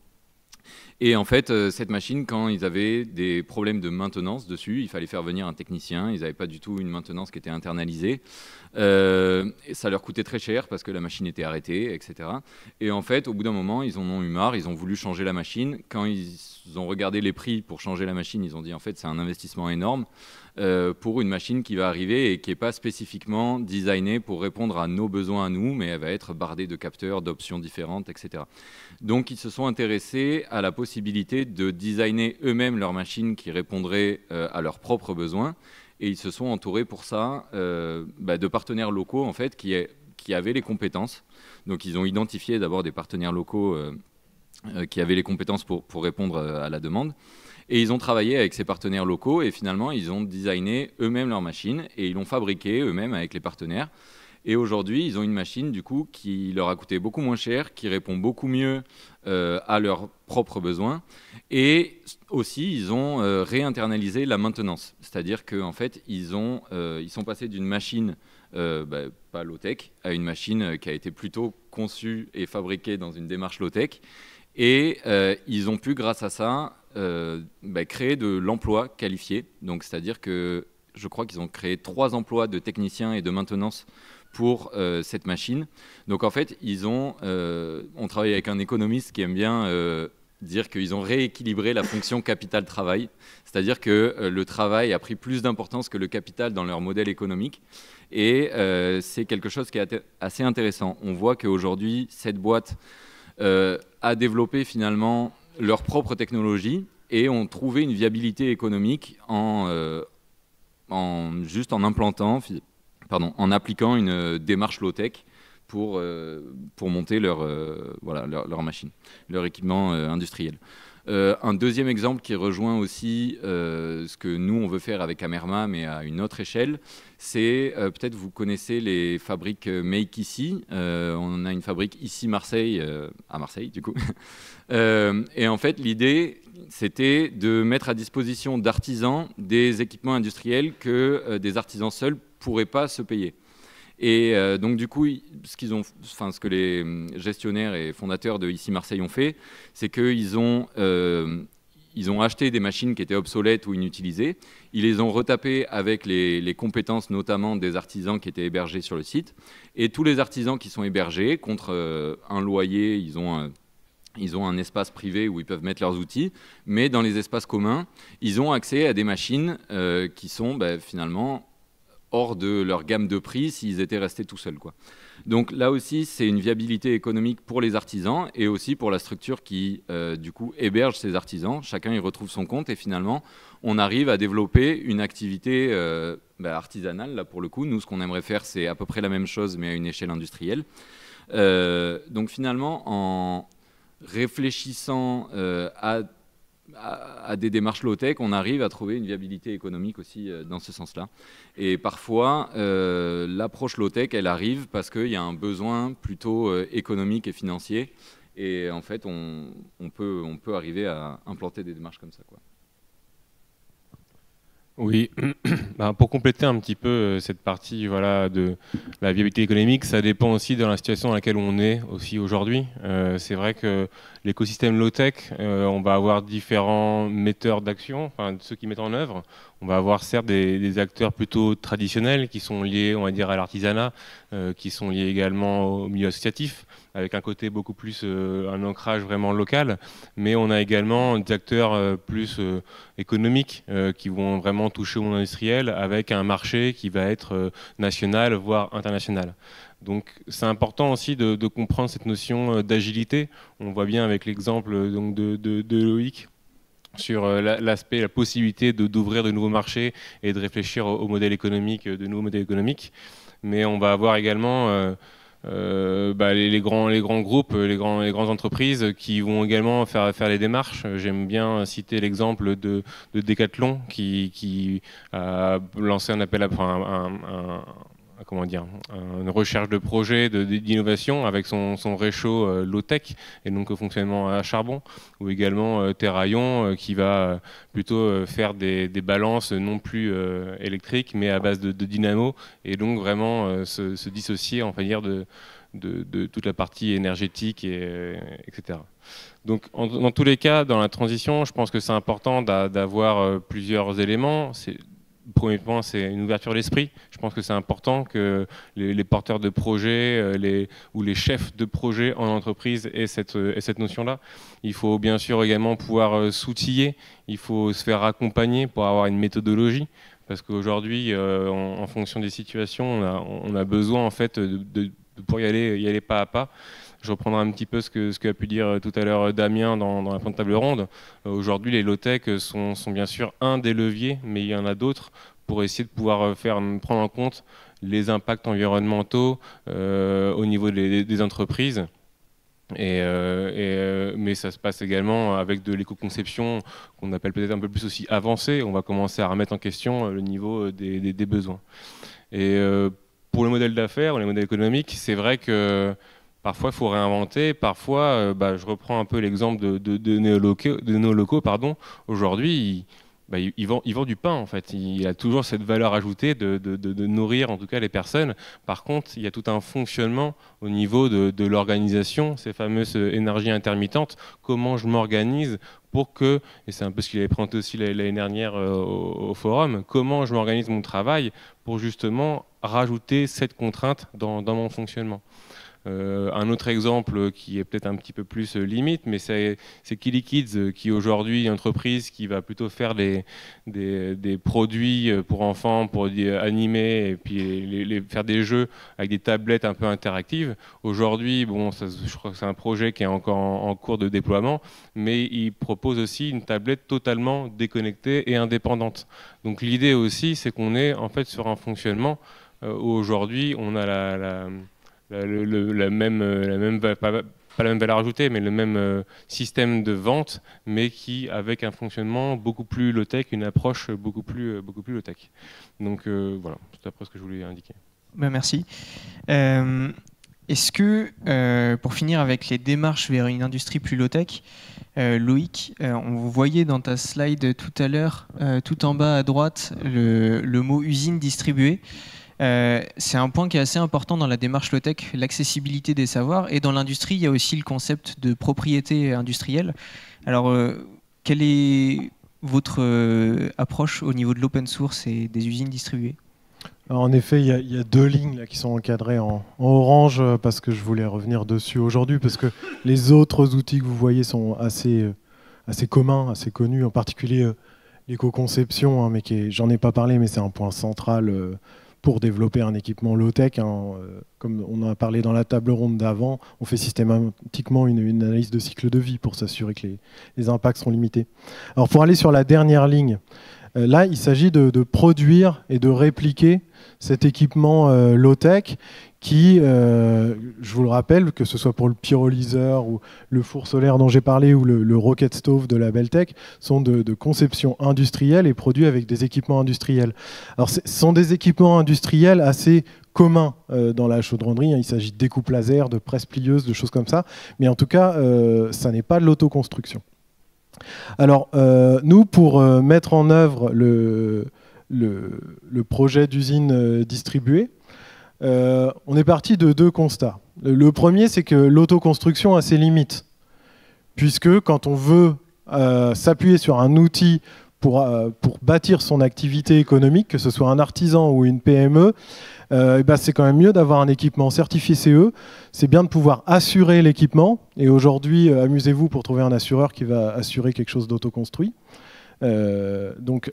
Et en fait, cette machine, quand ils avaient des problèmes de maintenance dessus, il fallait faire venir un technicien. Ils n'avaient pas du tout une maintenance qui était internalisée. Et ça leur coûtait très cher parce que la machine était arrêtée, etc. Et en fait, au bout d'un moment, ils en ont eu marre. Ils ont voulu changer la machine. Quand ils ont regardé les prix pour changer la machine, ils ont dit en fait, c'est un investissement énorme pour une machine qui va arriver et qui n'est pas spécifiquement designée pour répondre à nos besoins à nous, mais elle va être bardée de capteurs, d'options différentes, etc. Donc, ils se sont intéressés à la possibilité de designer eux-mêmes leur machine qui répondrait à leurs propres besoins. Et ils se sont entourés pour ça de partenaires locaux en fait, qui avaient les compétences. Donc, ils ont identifié d'abord des partenaires locaux qui avaient les compétences pour répondre à la demande. Et ils ont travaillé avec ces partenaires locaux et finalement, ils ont designé eux-mêmes leur machine et ils l'ont fabriquée eux-mêmes avec les partenaires. Et aujourd'hui, ils ont une machine du coup qui leur a coûté beaucoup moins cher, qui répond beaucoup mieux à leurs propres besoins. Et aussi, ils ont réinternalisé la maintenance. C'est-à-dire qu'en fait, ils sont passés d'une machine pas low-tech à une machine qui a été plutôt conçue et fabriquée dans une démarche low-tech. Et ils ont pu, grâce à ça, créer de l'emploi qualifié. Donc, c'est-à-dire que je crois qu'ils ont créé 3 emplois de techniciens et de maintenance pour cette machine. Donc en fait, on travaille avec un économiste qui aime bien dire qu'ils ont rééquilibré la fonction capital-travail, c'est-à-dire que le travail a pris plus d'importance que le capital dans leur modèle économique. Et c'est quelque chose qui est assez intéressant. On voit qu'aujourd'hui, cette boîte a développé finalement leur propre technologie et ont trouvé une viabilité économique juste en en appliquant une démarche low-tech pour monter leur machine, leur équipement industriel. Un deuxième exemple qui rejoint aussi ce que nous, on veut faire avec Amerma, mais à une autre échelle, c'est peut-être vous connaissez les fabriques Make ici. On a une fabrique ici Marseille, à Marseille du coup. Et en fait, l'idée, c'était de mettre à disposition d'artisans des équipements industriels que des artisans seuls ne pourraient pas se payer. Et donc du coup, ce que les gestionnaires et fondateurs de Ici Marseille ont fait, c'est qu'ils ont acheté des machines qui étaient obsolètes ou inutilisées. Ils les ont retapées avec les compétences notamment des artisans qui étaient hébergés sur le site. Et tous les artisans qui sont hébergés, contre un loyer, ils ont un espace privé où ils peuvent mettre leurs outils. Mais dans les espaces communs, ils ont accès à des machines qui sont finalement hors de leur gamme de prix s'ils étaient restés tout seuls, quoi. Donc là aussi, c'est une viabilité économique pour les artisans et aussi pour la structure qui, du coup, héberge ces artisans. Chacun y retrouve son compte et finalement, on arrive à développer une activité artisanale. Là, pour le coup, nous, ce qu'on aimerait faire, c'est à peu près la même chose, mais à une échelle industrielle. Donc finalement, en réfléchissant à des démarches low-tech, on arrive à trouver une viabilité économique aussi dans ce sens-là. Et parfois, l'approche low-tech, elle arrive parce qu'il y a un besoin plutôt économique et financier. Et en fait, on peut arriver à implanter des démarches comme ça, quoi. Oui, pour compléter un petit peu cette partie de la viabilité économique, ça dépend aussi de la situation dans laquelle on est aussi aujourd'hui. C'est vrai que l'écosystème low-tech, on va avoir différents metteurs d'action, enfin ceux qui mettent en œuvre. On va avoir certes des acteurs plutôt traditionnels qui sont liés, on va dire, à l'artisanat, qui sont liés également au milieu associatif, avec un côté beaucoup plus un ancrage vraiment local, mais on a également des acteurs plus économiques qui vont vraiment toucher au monde industriel avec un marché qui va être national, voire international. Donc c'est important aussi de comprendre cette notion d'agilité. On voit bien avec l'exemple de Loïc sur l'aspect, la possibilité d'ouvrir de nouveaux marchés et de réfléchir au modèle économique, de nouveaux modèles économiques. Mais on va avoir également les grands groupes, les grandes entreprises qui vont également faire les démarches. J'aime bien citer l'exemple de Decathlon qui a lancé un appel à une recherche de projet d'innovation avec son réchaud low-tech et donc au fonctionnement à charbon, ou également Terraillon qui va plutôt faire des balances non plus électriques mais à base de dynamo et donc vraiment se dissocier, on va dire, de toute la partie énergétique, etc. Donc dans tous les cas, dans la transition, je pense que c'est important d'avoir plusieurs éléments. Le premier point, c'est une ouverture d'esprit. Je pense que c'est important que les porteurs de projets ou les chefs de projet en entreprise aient cette notion-là. Il faut bien sûr également pouvoir s'outiller. Il faut se faire accompagner pour avoir une méthodologie. Parce qu'aujourd'hui, en fonction des situations, on a besoin en fait de pouvoir y aller pas à pas. Je reprendrai un petit peu ce qu'a pu dire tout à l'heure Damien dans la fin de table ronde. Aujourd'hui, les low-tech sont bien sûr un des leviers, mais il y en a d'autres pour essayer de pouvoir prendre en compte les impacts environnementaux au niveau des entreprises. Mais ça se passe également avec de l'éco-conception qu'on appelle peut-être un peu plus aussi avancée. On va commencer à remettre en question le niveau des besoins. Et pour le modèle d'affaires, les modèles économiques, c'est vrai que parfois, il faut réinventer. Parfois, je reprends un peu l'exemple de néolocaux. Aujourd'hui, ils vendent du pain, en fait. Il y a toujours cette valeur ajoutée de nourrir, en tout cas, les personnes. Par contre, il y a tout un fonctionnement au niveau de l'organisation, ces fameuses énergies intermittentes. Comment je m'organise pour que, et c'est un peu ce qu'il avait présenté aussi l'année dernière au forum, comment je m'organise mon travail pour justement rajouter cette contrainte dans mon fonctionnement. Un autre exemple qui est peut-être un petit peu plus limite, mais c'est Killy Kids, qui aujourd'hui est une entreprise qui va plutôt faire des produits pour enfants, pour animer et puis faire des jeux avec des tablettes un peu interactives. Aujourd'hui, bon, je crois que c'est un projet qui est encore en cours de déploiement, mais il propose aussi une tablette totalement déconnectée et indépendante. Donc l'idée aussi, c'est qu'on est en fait sur un fonctionnement où aujourd'hui on a la même pas la même valeur ajoutée, mais le même système de vente, mais qui avec un fonctionnement beaucoup plus low-tech, une approche beaucoup plus low-tech. Donc voilà, c'est après ce que je voulais indiquer. Ben, merci. Est-ce que, pour finir avec les démarches vers une industrie plus low-tech, Loïc, on vous voyait dans ta slide tout à l'heure, tout en bas à droite, le mot usine distribuée. C'est un point qui est assez important dans la démarche low-tech, l'accessibilité des savoirs. Et dans l'industrie, il y a aussi le concept de propriété industrielle. Alors, quelle est votre approche au niveau de l'open source et des usines distribuées ? Alors, en effet, il y a 2 lignes là, qui sont encadrées en orange, parce que je voulais revenir dessus aujourd'hui, parce que les autres outils que vous voyez sont assez communs, assez connus, en particulier l'éco-conception, hein, mais j'en ai pas parlé, mais c'est un point central pour développer un équipement low-tech. Comme on en a parlé dans la table ronde d'avant, on fait systématiquement une analyse de cycle de vie pour s'assurer que les impacts sont limités. Alors pour aller sur la dernière ligne, là il s'agit de produire et de répliquer cet équipement low-tech qui, je vous le rappelle, que ce soit pour le pyrolyseur ou le four solaire dont j'ai parlé ou le rocket stove de la Beltech, sont de conception industrielle et produits avec des équipements industriels. Alors ce sont des équipements industriels assez communs dans la chaudronnerie, hein. Il s'agit de découpes laser, de presses plieuses, de choses comme ça, mais en tout cas, ça n'est pas de l'autoconstruction. Alors nous, pour mettre en œuvre le projet d'usine distribuée, on est parti de 2 constats. Le premier, c'est que l'autoconstruction a ses limites, puisque quand on veut s'appuyer sur un outil pour bâtir son activité économique, que ce soit un artisan ou une PME, c'est quand même mieux d'avoir un équipement certifié CE. C'est bien de pouvoir assurer l'équipement, et aujourd'hui, amusez-vous pour trouver un assureur qui va assurer quelque chose d'autoconstruit. Donc,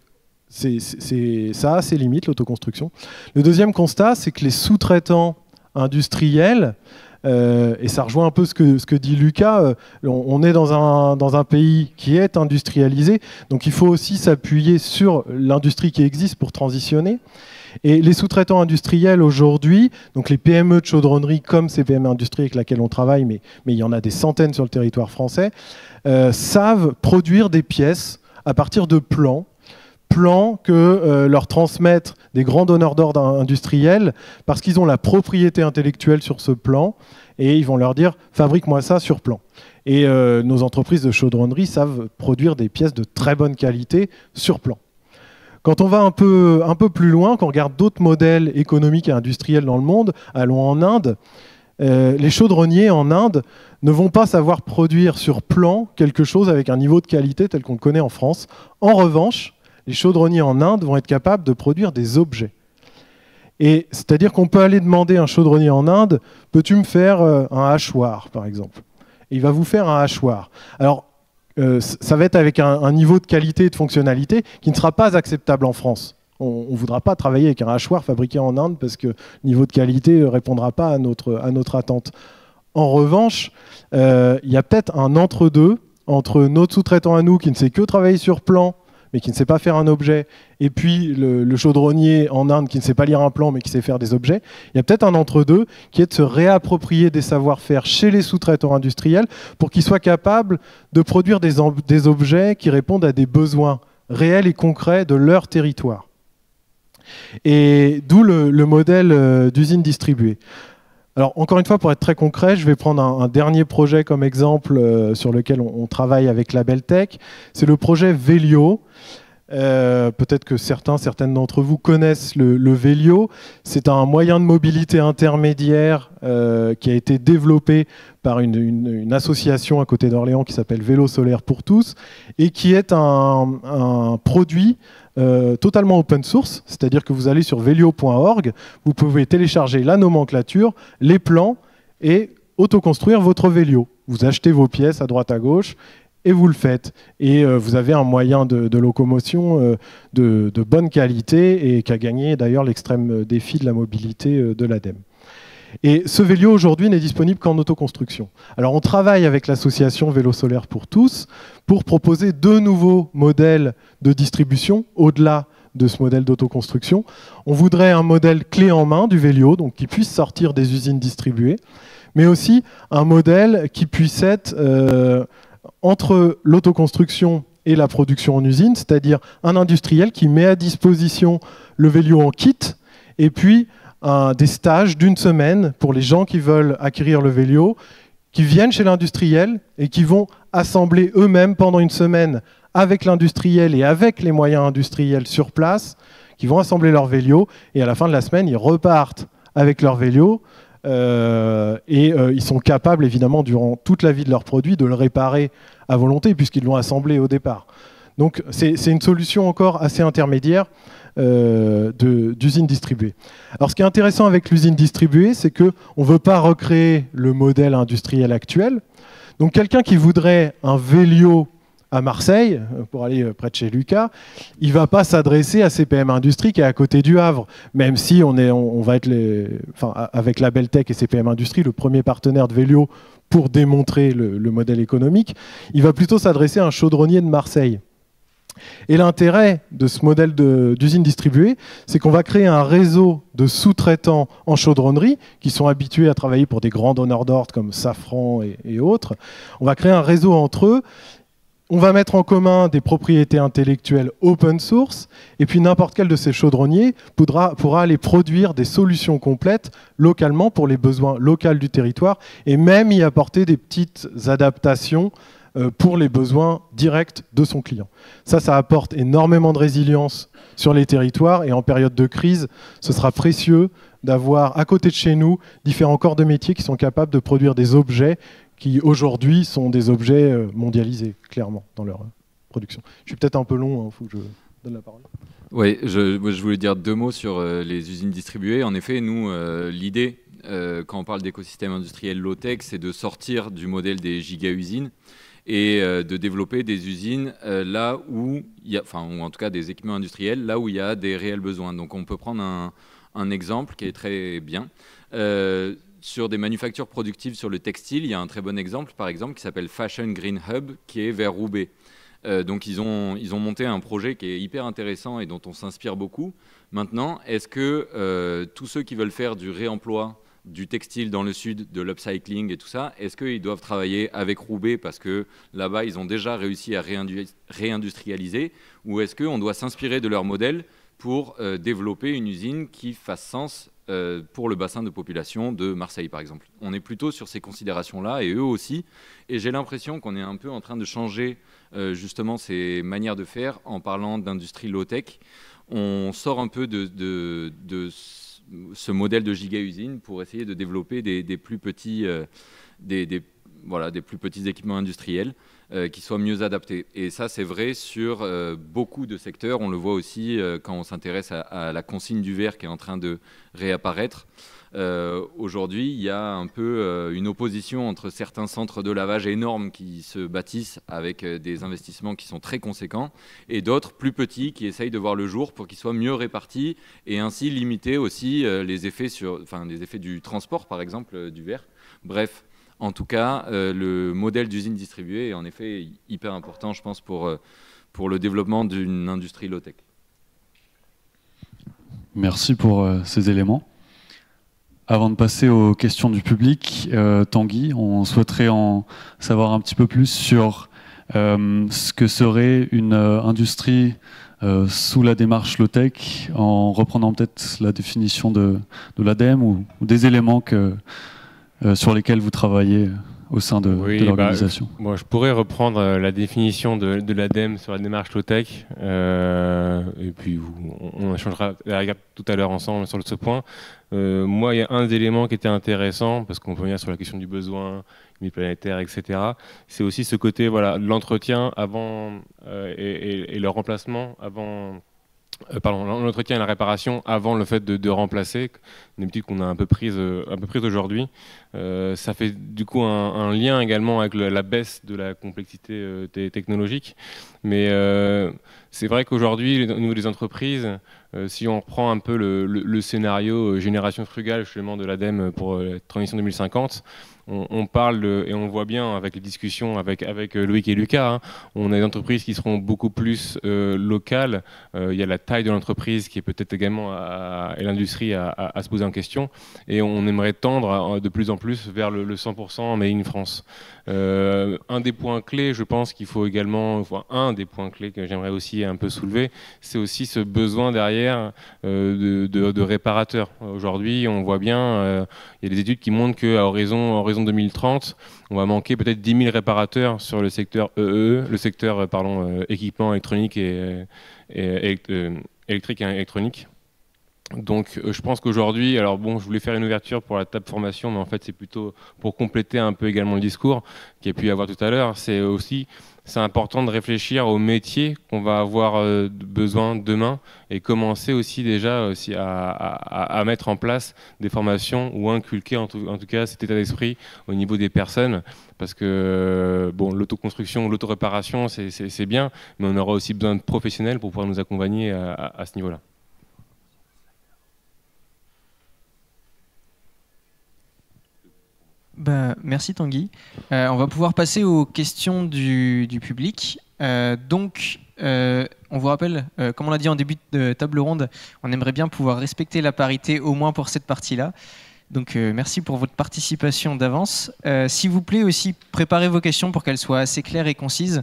ça a ses limites, l'autoconstruction. Le deuxième constat, c'est que les sous-traitants industriels, et ça rejoint un peu ce que dit Lucas, on est dans un pays qui est industrialisé, donc il faut aussi s'appuyer sur l'industrie qui existe pour transitionner. Et les sous-traitants industriels aujourd'hui, donc les PME de chaudronnerie comme ces PME industrielles avec lesquelles on travaille, mais il y en a des centaines sur le territoire français, savent produire des pièces à partir de plans que leur transmettent des grands donneurs d'ordre industriels parce qu'ils ont la propriété intellectuelle sur ce plan et ils vont leur dire « fabrique-moi ça sur plan ». Et nos entreprises de chaudronnerie savent produire des pièces de très bonne qualité sur plan. Quand on va un peu plus loin, quand on regarde d'autres modèles économiques et industriels dans le monde, allons en Inde, les chaudronniers en Inde ne vont pas savoir produire sur plan quelque chose avec un niveau de qualité tel qu'on le connaît en France. En revanche, les chaudronniers en Inde vont être capables de produire des objets. Et c'est-à-dire qu'on peut aller demander à un chaudronnier en Inde, peux-tu me faire un hachoir, par exemple ? Et il va vous faire un hachoir. Alors, ça va être avec un niveau de qualité et de fonctionnalité qui ne sera pas acceptable en France. On ne voudra pas travailler avec un hachoir fabriqué en Inde parce que le niveau de qualité ne répondra pas à notre attente. En revanche, il y a peut-être un entre-deux entre notre sous-traitant à nous qui ne sait que travailler sur plan mais qui ne sait pas faire un objet, et puis le chaudronnier en Inde qui ne sait pas lire un plan mais qui sait faire des objets. Il y a peut-être un entre-deux qui est de se réapproprier des savoir-faire chez les sous-traitants industriels pour qu'ils soient capables de produire des objets qui répondent à des besoins réels et concrets de leur territoire. Et d'où le modèle d'usine distribuée. Alors, encore une fois, pour être très concret, je vais prendre un dernier projet comme exemple sur lequel on travaille avec la Beltech. C'est le projet Velio. Peut-être que certaines d'entre vous connaissent le Velio. C'est un moyen de mobilité intermédiaire qui a été développé par une association à côté d'Orléans qui s'appelle Vélo Solaire pour tous et qui est un produit totalement open source, c'est-à-dire que vous allez sur velio.org, vous pouvez télécharger la nomenclature, les plans, et autoconstruire votre vélo. Vous achetez vos pièces à droite à gauche et vous le faites. Et vous avez un moyen de locomotion de bonne qualité et qui a gagné d'ailleurs l'extrême défi de la mobilité de l'ADEME. Et ce vélo aujourd'hui n'est disponible qu'en autoconstruction. Alors on travaille avec l'association Vélo Solaire pour tous pour proposer 2 nouveaux modèles de distribution au-delà de ce modèle d'autoconstruction. On voudrait un modèle clé en main du vélo, donc qui puisse sortir des usines distribuées, mais aussi un modèle qui puisse être entre l'autoconstruction et la production en usine, c'est-à-dire un industriel qui met à disposition le vélo en kit, et puis des stages d'1 semaine pour les gens qui veulent acquérir le vélo, qui viennent chez l'industriel et qui vont assembler eux-mêmes pendant 1 semaine avec l'industriel et avec les moyens industriels sur place, qui vont assembler leur vélo, et à la fin de la semaine, ils repartent avec leur vélo, ils sont capables, évidemment, durant toute la vie de leur produit, de le réparer à volonté, puisqu'ils l'ont assemblé au départ. Donc c'est une solution encore assez intermédiaire d'usine distribuée. Alors ce qui est intéressant avec l'usine distribuée, c'est qu'on ne veut pas recréer le modèle industriel actuel. Donc quelqu'un qui voudrait un vélo à Marseille, pour aller près de chez Lucas, il ne va pas s'adresser à CPM Industrie qui est à côté du Havre, même si on va être avec la Beltech et CPM Industrie, le premier partenaire de vélo pour démontrer le modèle économique, il va plutôt s'adresser à un chaudronnier de Marseille. Et l'intérêt de ce modèle d'usine distribuée, c'est qu'on va créer un réseau de sous-traitants en chaudronnerie qui sont habitués à travailler pour des grands donneurs d'ordre comme Safran et autres. On va créer un réseau entre eux. On va mettre en commun des propriétés intellectuelles open source, et puis n'importe quel de ces chaudronniers pourra aller produire des solutions complètes localement pour les besoins locaux du territoire, et même y apporter des petites adaptations pour les besoins directs de son client. Ça apporte énormément de résilience sur les territoires, et en période de crise, ce sera précieux d'avoir à côté de chez nous différents corps de métier qui sont capables de produire des objets qui aujourd'hui sont des objets mondialisés, clairement, dans leur production. Je suis peut-être un peu long, il faut que je donne la parole. Oui, je voulais dire 2 mots sur les usines distribuées. En effet, nous, l'idée, quand on parle d'écosystème industriel low-tech, c'est de sortir du modèle des giga-usines et de développer des usines là où il y a, ou en tout cas des équipements industriels, là où il y a des réels besoins. Donc on peut prendre un exemple qui est très bien. Sur des manufactures productives sur le textile, il y a un très bon exemple, par exemple, qui s'appelle Fashion Green Hub, qui est vers Roubaix. Donc ils ont monté un projet qui est hyper intéressant et dont on s'inspire beaucoup. Maintenant, est-ce que tous ceux qui veulent faire du réemploi du textile dans le sud, de l'upcycling et tout ça, est-ce qu'ils doivent travailler avec Roubaix parce que là-bas, ils ont déjà réussi à réindustrialiser, ou est-ce qu'on doit s'inspirer de leur modèle pour développer une usine qui fasse sens pour le bassin de population de Marseille, par exemple? On est plutôt sur ces considérations-là, et eux aussi. Et j'ai l'impression qu'on est un peu en train de changer justement ces manières de faire en parlant d'industrie low-tech. On sort un peu de ce modèle de giga-usine pour essayer de développer des plus petits équipements industriels qui soient mieux adaptés. Et ça, c'est vrai sur beaucoup de secteurs. On le voit aussi quand on s'intéresse à la consigne du verre qui est en train de réapparaître. Aujourd'hui, il y a un peu une opposition entre certains centres de lavage énormes qui se bâtissent avec des investissements qui sont très conséquents, et d'autres plus petits qui essayent de voir le jour pour qu'ils soient mieux répartis et ainsi limiter aussi les effets du transport, par exemple, du verre. Bref. En tout cas, le modèle d'usine distribuée est en effet hyper important, je pense, pour le développement d'une industrie low-tech. Merci pour ces éléments. Avant de passer aux questions du public, Tanguy, on souhaiterait en savoir un petit peu plus sur ce que serait une industrie sous la démarche low-tech, en reprenant peut-être la définition de l'ADEME ou des éléments sur lesquels vous travaillez au sein de l'organisation. Moi, je pourrais reprendre la définition de l'ADEME sur la démarche low-tech, et puis on échangera tout à l'heure ensemble sur ce point. Moi, il y a un des éléments qui était intéressant, parce qu'on peut venir sur la question du besoin, planétaire, etc. C'est aussi ce côté de l'entretien avant et le remplacement avant l'entretien et la réparation avant le fait de remplacer, une habitude qu'on a un peu prise aujourd'hui. Ça fait du coup un lien également avec la baisse de la complexité technologique. Mais c'est vrai qu'aujourd'hui, au niveau des entreprises, si on reprend un peu le scénario génération frugale justement de l'ADEME pour la transition 2050, on parle et on voit bien avec les discussions avec Loïc et Lucas, hein, on a des entreprises qui seront beaucoup plus locales. Il y a la taille de l'entreprise qui est peut-être également et l'industrie à se poser en question, et on aimerait tendre de plus en plus vers le 100% Made in France. Un des points clés, je pense qu'il faut également, un des points clés que j'aimerais aussi un peu soulever, c'est aussi ce besoin derrière de réparateurs. Aujourd'hui, on voit bien, il y a des études qui montrent qu'à horizon 2030, on va manquer peut-être 10 000 réparateurs sur le secteur le secteur équipement électronique électrique et électronique. Donc je pense qu'aujourd'hui, alors bon, je voulais faire une ouverture pour la table formation, mais en fait c'est plutôt pour compléter un peu également le discours qu'il y a pu y avoir tout à l'heure. C'est important de réfléchir aux métiers qu'on va avoir besoin demain et commencer aussi déjà aussi à mettre en place des formations ou inculquer en tout cas cet état d'esprit au niveau des personnes, parce que bon, l'autoconstruction, l'autoréparation c'est bien, mais on aura aussi besoin de professionnels pour pouvoir nous accompagner à ce niveau-là. Merci Tanguy. On va pouvoir passer aux questions du public. On vous rappelle, comme on l'a dit en début de table ronde, on aimerait bien pouvoir respecter la parité au moins pour cette partie-là. Donc merci pour votre participation d'avance. S'il vous plaît aussi, préparez vos questions pour qu'elles soient assez claires et concises.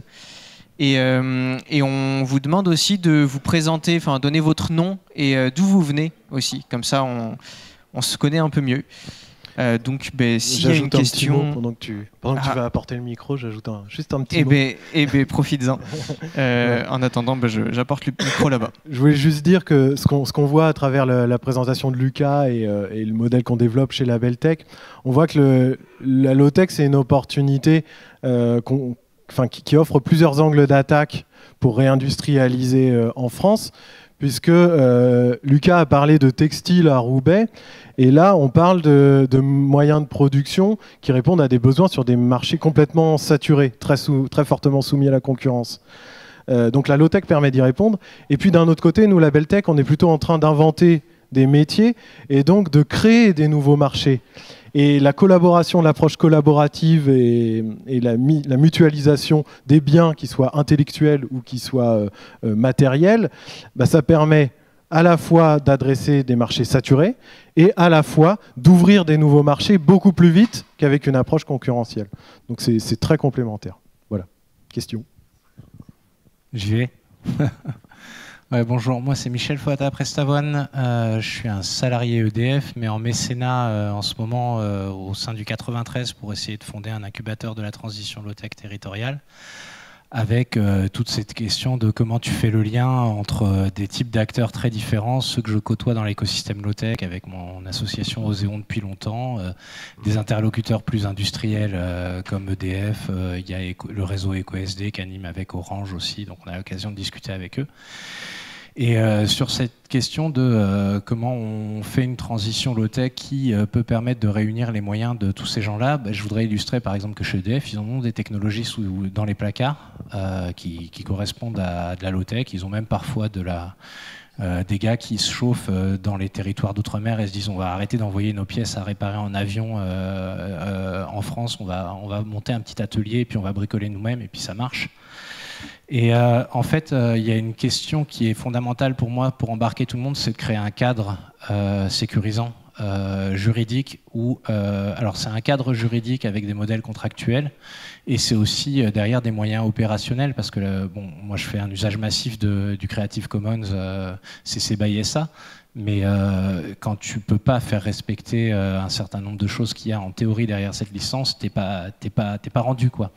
Et on vous demande aussi de vous présenter, enfin donner votre nom et d'où vous venez aussi. Comme ça, on se connaît un peu mieux. S'il y a une question... Pendant que tu vas apporter le micro, j'ajoute juste un petit mot. Profites-en. En attendant, j'apporte le micro là-bas. Je voulais juste dire que ce qu'on voit à travers la présentation de Lucas et le modèle qu'on développe chez Labeltech, on voit que la low-tech, c'est une opportunité qui offre plusieurs angles d'attaque pour réindustrialiser en France, puisque Lucas a parlé de textile à Roubaix, et là on parle de moyens de production qui répondent à des besoins sur des marchés complètement saturés, très fortement soumis à la concurrence. Donc la low-tech permet d'y répondre. Et puis d'un autre côté, nous, Labeltech, on est plutôt en train d'inventer des métiers et donc de créer des nouveaux marchés. Et la collaboration, l'approche collaborative et la mutualisation des biens, qu'ils soient intellectuels ou qu'ils soient matériels, ça permet à la fois d'adresser des marchés saturés et à la fois d'ouvrir des nouveaux marchés beaucoup plus vite qu'avec une approche concurrentielle. Donc c'est très complémentaire. Voilà. Question. J'y vais. Ouais, bonjour, moi c'est Michel Fouata Prestavoine, je suis un salarié EDF mais en mécénat en ce moment au sein du 93 pour essayer de fonder un incubateur de la transition low-tech territoriale avec toute cette question de comment tu fais le lien entre des types d'acteurs très différents, ceux que je côtoie dans l'écosystème low-tech avec mon association Oséon depuis longtemps, des interlocuteurs plus industriels comme EDF, il y a le réseau EcoSD qui anime avec Orange aussi, donc on a l'occasion de discuter avec eux. Et sur cette question de comment on fait une transition low-tech qui peut permettre de réunir les moyens de tous ces gens-là, je voudrais illustrer par exemple que chez EDF, ils ont des technologies dans les placards qui correspondent à de la low-tech. Ils ont même parfois des gars qui se chauffent dans les territoires d'outre-mer et se disent on va arrêter d'envoyer nos pièces à réparer en avion en France, on va monter un petit atelier et puis on va bricoler nous-mêmes et puis ça marche. Et en fait, il y a une question qui est fondamentale pour moi, pour embarquer tout le monde, c'est de créer un cadre sécurisant, juridique, alors c'est un cadre juridique avec des modèles contractuels, et c'est aussi derrière des moyens opérationnels, parce que moi je fais un usage massif du Creative Commons CC by SA, mais quand tu peux pas faire respecter un certain nombre de choses qu'il y a en théorie derrière cette licence, t'es pas rendu, quoi.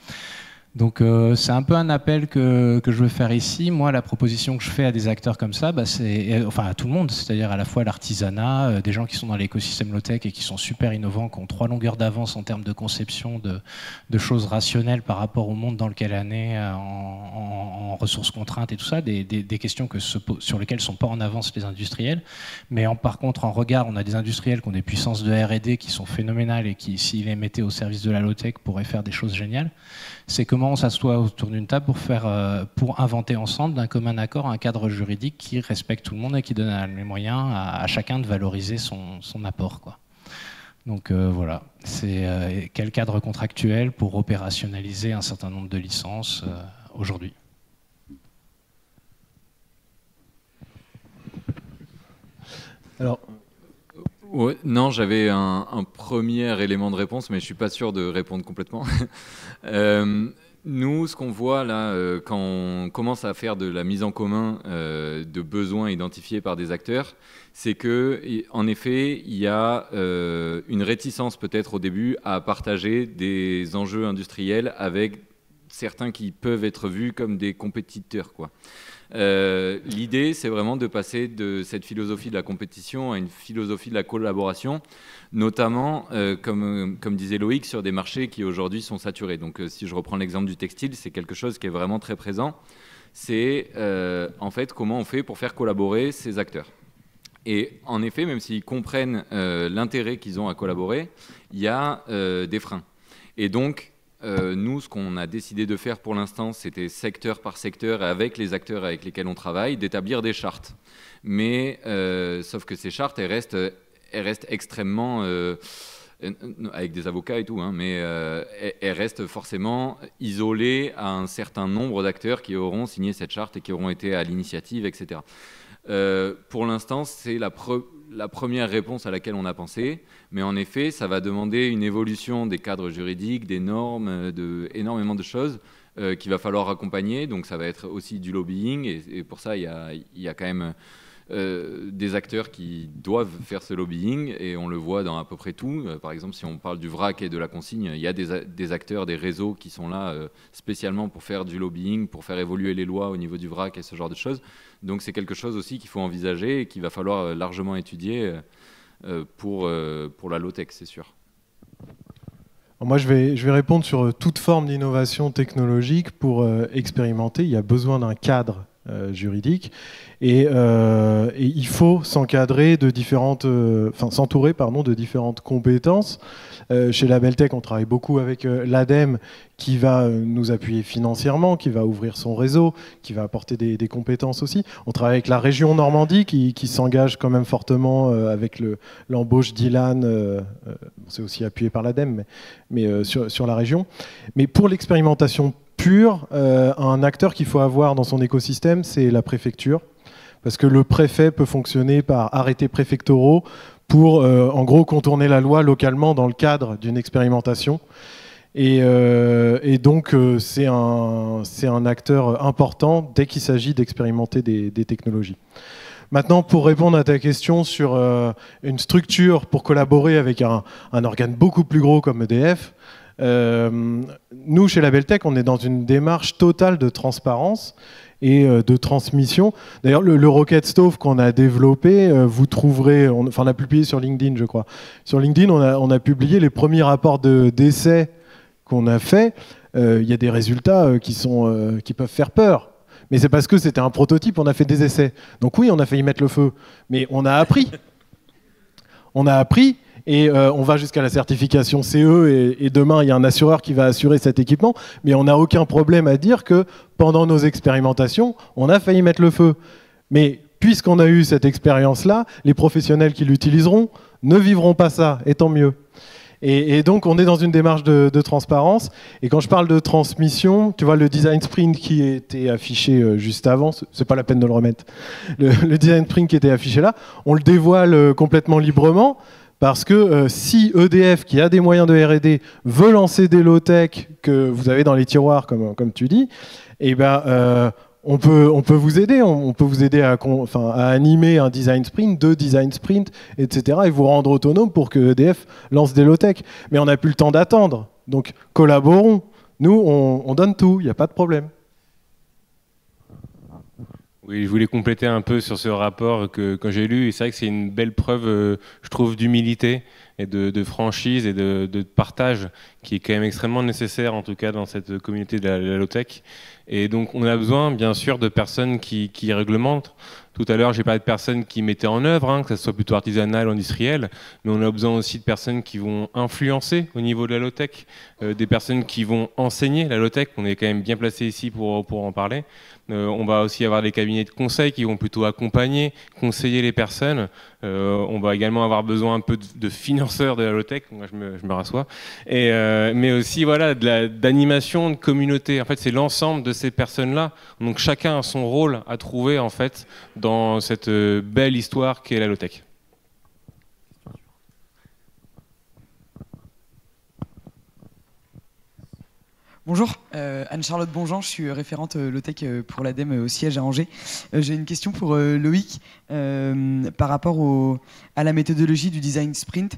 Donc c'est un peu un appel que je veux faire ici. Moi, la proposition que je fais à des acteurs comme ça, c'est, enfin à tout le monde, c'est-à-dire à la fois l'artisanat, des gens qui sont dans l'écosystème low-tech et qui sont super innovants, qui ont 3 longueurs d'avance en termes de conception de choses rationnelles par rapport au monde dans lequel on est, en ressources contraintes et tout ça, des questions sur lesquelles ne sont pas en avance les industriels. Mais par contre, en regard, on a des industriels qui ont des puissances de R&D qui sont phénoménales et qui, s'ils les mettaient au service de la low-tech, pourraient faire des choses géniales. C'est comment on s'assoit autour d'une table pour inventer ensemble d'un commun accord un cadre juridique qui respecte tout le monde et qui donne les moyens à chacun de valoriser son apport, quoi. Donc voilà, c'est quel cadre contractuel pour opérationnaliser un certain nombre de licences aujourd'hui. Alors, ouais, non, j'avais un premier élément de réponse, mais je ne suis pas sûr de répondre complètement. Nous, ce qu'on voit là, quand on commence à faire de la mise en commun de besoins identifiés par des acteurs, c'est qu'en effet, il y a une réticence peut-être au début à partager des enjeux industriels avec certains qui peuvent être vus comme des compétiteurs, quoi. L'idée, c'est vraiment de passer de cette philosophie de la compétition à une philosophie de la collaboration, notamment, comme disait Loïc, sur des marchés qui aujourd'hui sont saturés. Donc si je reprends l'exemple du textile, c'est quelque chose qui est vraiment très présent. C'est en fait comment on fait pour faire collaborer ces acteurs. Et en effet, même s'ils comprennent l'intérêt qu'ils ont à collaborer, il y a des freins. Et donc, nous, ce qu'on a décidé de faire pour l'instant, c'était secteur par secteur, et avec les acteurs avec lesquels on travaille, d'établir des chartes. Mais, sauf que ces chartes, elles restent extrêmement... avec des avocats et tout, hein, mais elles restent forcément isolées à un certain nombre d'acteurs qui auront signé cette charte et qui auront été à l'initiative, etc. Pour l'instant, c'est la première réponse à laquelle on a pensé, mais en effet, ça va demander une évolution des cadres juridiques, des normes, énormément de choses qu'il va falloir accompagner. Donc ça va être aussi du lobbying, et pour ça, il y a quand même des acteurs qui doivent faire ce lobbying, et on le voit dans à peu près tout. Par exemple, si on parle du vrac et de la consigne, il y a des acteurs, des réseaux qui sont là spécialement pour faire du lobbying, pour faire évoluer les lois au niveau du vrac et ce genre de choses. Donc c'est quelque chose aussi qu'il faut envisager et qu'il va falloir largement étudier pour la low-tech, c'est sûr. Alors moi, je vais répondre sur toute forme d'innovation technologique. Pour expérimenter, il y a besoin d'un cadre juridique, et il faut s'encadrer de s'entourer de différentes compétences. Chez Labeltech, on travaille beaucoup avec l'ADEME, qui va nous appuyer financièrement, qui va ouvrir son réseau, qui va apporter des compétences aussi. On travaille avec la région Normandie, qui s'engage quand même fortement avec l'embauche d'Ilan. C'est aussi appuyé par l'ADEME, mais sur la région. Mais pour l'expérimentation pure, un acteur qu'il faut avoir dans son écosystème, c'est la préfecture. Parce que le préfet peut fonctionner par arrêtés préfectoraux pour, en gros, contourner la loi localement dans le cadre d'une expérimentation. Et donc, c'est un acteur important dès qu'il s'agit d'expérimenter des technologies. Maintenant, pour répondre à ta question sur une structure pour collaborer avec un organe beaucoup plus gros comme EDF, nous, chez Labeltech, on est dans une démarche totale de transparence et de transmission. D'ailleurs, le Rocket Stove qu'on a développé, vous trouverez, on a publié sur LinkedIn, je crois. Sur LinkedIn, on a publié les premiers rapports d'essai qu'on a fait. Il y a des résultats qui peuvent faire peur. Mais c'est parce que c'était un prototype, on a fait des essais. Donc oui, on a failli mettre le feu. Mais on a appris. On a appris. Et on va jusqu'à la certification CE, et demain, il y a un assureur qui va assurer cet équipement. Mais on n'a aucun problème à dire que pendant nos expérimentations, on a failli mettre le feu. Mais puisqu'on a eu cette expérience-là, les professionnels qui l'utiliseront ne vivront pas ça, et tant mieux. Et donc, on est dans une démarche de transparence. Et quand je parle de transmission, tu vois, le design sprint qui était affiché juste avant, c'est pas la peine de le remettre, le design sprint qui était affiché là, on le dévoile complètement librement. Parce que si EDF, qui a des moyens de R&D, veut lancer des low-tech que vous avez dans les tiroirs, comme tu dis, eh ben, on peut vous aider. On peut vous aider à animer un design sprint, 2 design sprints, etc. et vous rendre autonome pour que EDF lance des low-tech. Mais on n'a plus le temps d'attendre. Donc collaborons. Nous, on donne tout, il n'y a pas de problème. Oui, je voulais compléter un peu sur ce rapport que j'ai lu, et c'est vrai que c'est une belle preuve, je trouve, d'humilité et de franchise et de partage qui est quand même extrêmement nécessaire, en tout cas dans cette communauté de la low-tech. Et donc on a besoin, bien sûr, de personnes qui réglementent. Tout à l'heure, j'ai parlé de personnes qui mettaient en œuvre, que ce soit plutôt artisanal, industriel, mais on a besoin aussi de personnes qui vont influencer au niveau de la low-tech, des personnes qui vont enseigner la low-tech. On est quand même bien placé ici pour en parler. On va aussi avoir des cabinets de conseil qui vont plutôt accompagner, conseiller les personnes. On va également avoir besoin un peu de financeurs de la low-tech. Moi, je me rassois. Mais aussi, voilà, d'animation, de communauté. En fait, c'est l'ensemble de ces personnes-là. Donc, chacun a son rôle à trouver, en fait, dans cette belle histoire qu'est la low-tech. Bonjour, Anne-Charlotte Bonjean, je suis référente low-tech pour l'ADEME au siège à Angers. J'ai une question pour Loïc par rapport à la méthodologie du design sprint.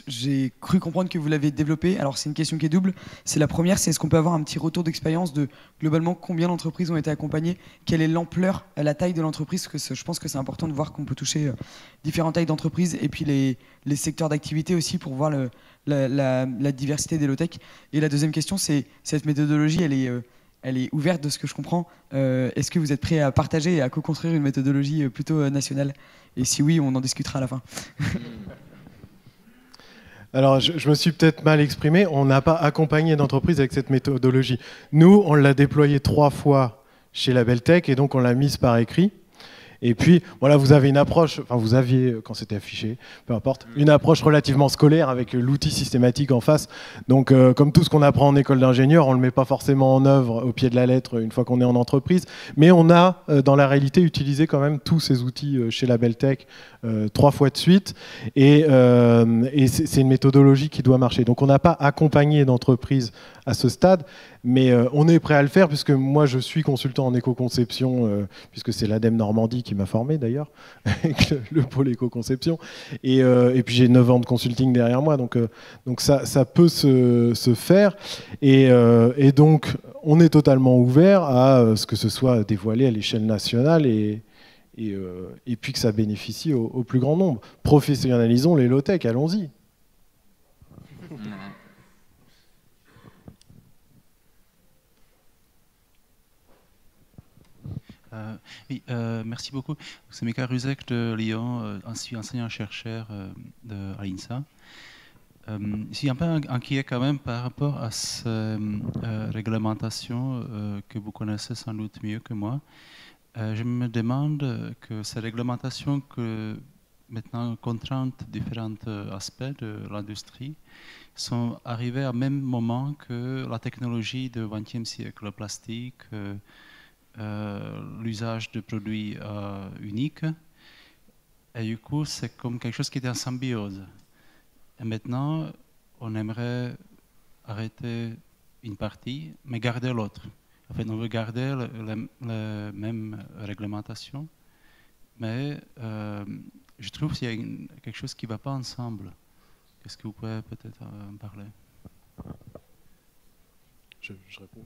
J'ai cru comprendre que vous l'avez développée. Alors c'est une question qui est double. C'est la première, c'est est-ce qu'on peut avoir un petit retour d'expérience de globalement combien d'entreprises ont été accompagnées, quelle est l'ampleur, la taille de l'entreprise, parce que je pense que c'est important de voir qu'on peut toucher différentes tailles d'entreprises et puis les secteurs d'activité aussi pour voir la diversité des low-tech. Et la deuxième question, c'est cette méthodologie, elle est ouverte de ce que je comprends. Est-ce que vous êtes prêt à partager et à co-construire une méthodologie plutôt nationale? Et si oui, on en discutera à la fin. Alors, je me suis peut-être mal exprimé. On n'a pas accompagné d'entreprise avec cette méthodologie. Nous, on l'a déployée 3 fois chez Labeltech et donc on l'a mise par écrit. Et puis, voilà, vous avez une approche, enfin vous aviez, quand c'était affiché, peu importe, une approche relativement scolaire avec l'outil systématique en face. Donc, comme tout ce qu'on apprend en école d'ingénieur, on ne le met pas forcément en œuvre au pied de la lettre une fois qu'on est en entreprise. Mais on a, dans la réalité, utilisé quand même tous ces outils chez Labeltech 3 fois de suite. Et c'est une méthodologie qui doit marcher. Donc, on n'a pas accompagné d'entreprise à ce stade, mais on est prêt à le faire puisque moi je suis consultant en éco-conception, puisque c'est l'ADEME Normandie qui m'a formé d'ailleurs, avec le pôle éco-conception, et puis j'ai 9 ans de consulting derrière moi, donc ça peut se faire, et donc on est totalement ouvert à ce que ce soit dévoilé à l'échelle nationale et puis que ça bénéficie au plus grand nombre. Professionnalisons les low-tech, allons-y. Oui, merci beaucoup. C'est Mika Ruzek de Lyon, je suis enseignant-chercheur à l'INSA. Je suis un peu inquiet quand même par rapport à cette réglementation que vous connaissez sans doute mieux que moi. Je me demande que ces réglementations que maintenant contraintent différents aspects de l'industrie sont arrivées au même moment que la technologie du XXe siècle, le plastique, l'usage de produits uniques, et du coup c'est comme quelque chose qui est en symbiose. Et maintenant on aimerait arrêter une partie mais garder l'autre. En fait on veut garder la même réglementation, mais je trouve qu'il y a quelque chose qui ne va pas ensemble. Est-ce que vous pouvez peut-être en parler? Je réponds.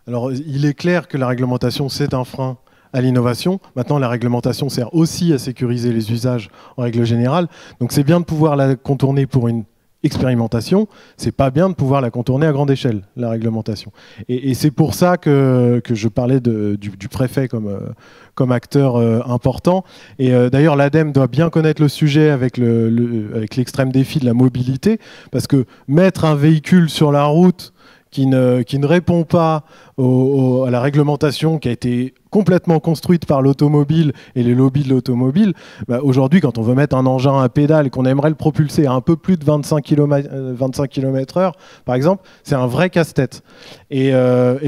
Alors, il est clair que la réglementation, c'est un frein à l'innovation. Maintenant, la réglementation sert aussi à sécuriser les usages en règle générale. Donc, c'est bien de pouvoir la contourner pour une expérimentation. C'est pas bien de pouvoir la contourner à grande échelle, la réglementation. Et c'est pour ça que je parlais du préfet comme acteur important. Et d'ailleurs, l'ADEME doit bien connaître le sujet avec l'extrême défi de la mobilité, parce que mettre un véhicule sur la route qui ne répond pas à la réglementation qui a été complètement construite par l'automobile et les lobbies de l'automobile, aujourd'hui, quand on veut mettre un engin à pédale et qu'on aimerait le propulser à un peu plus de 25 km/h, par exemple, c'est un vrai casse-tête. Et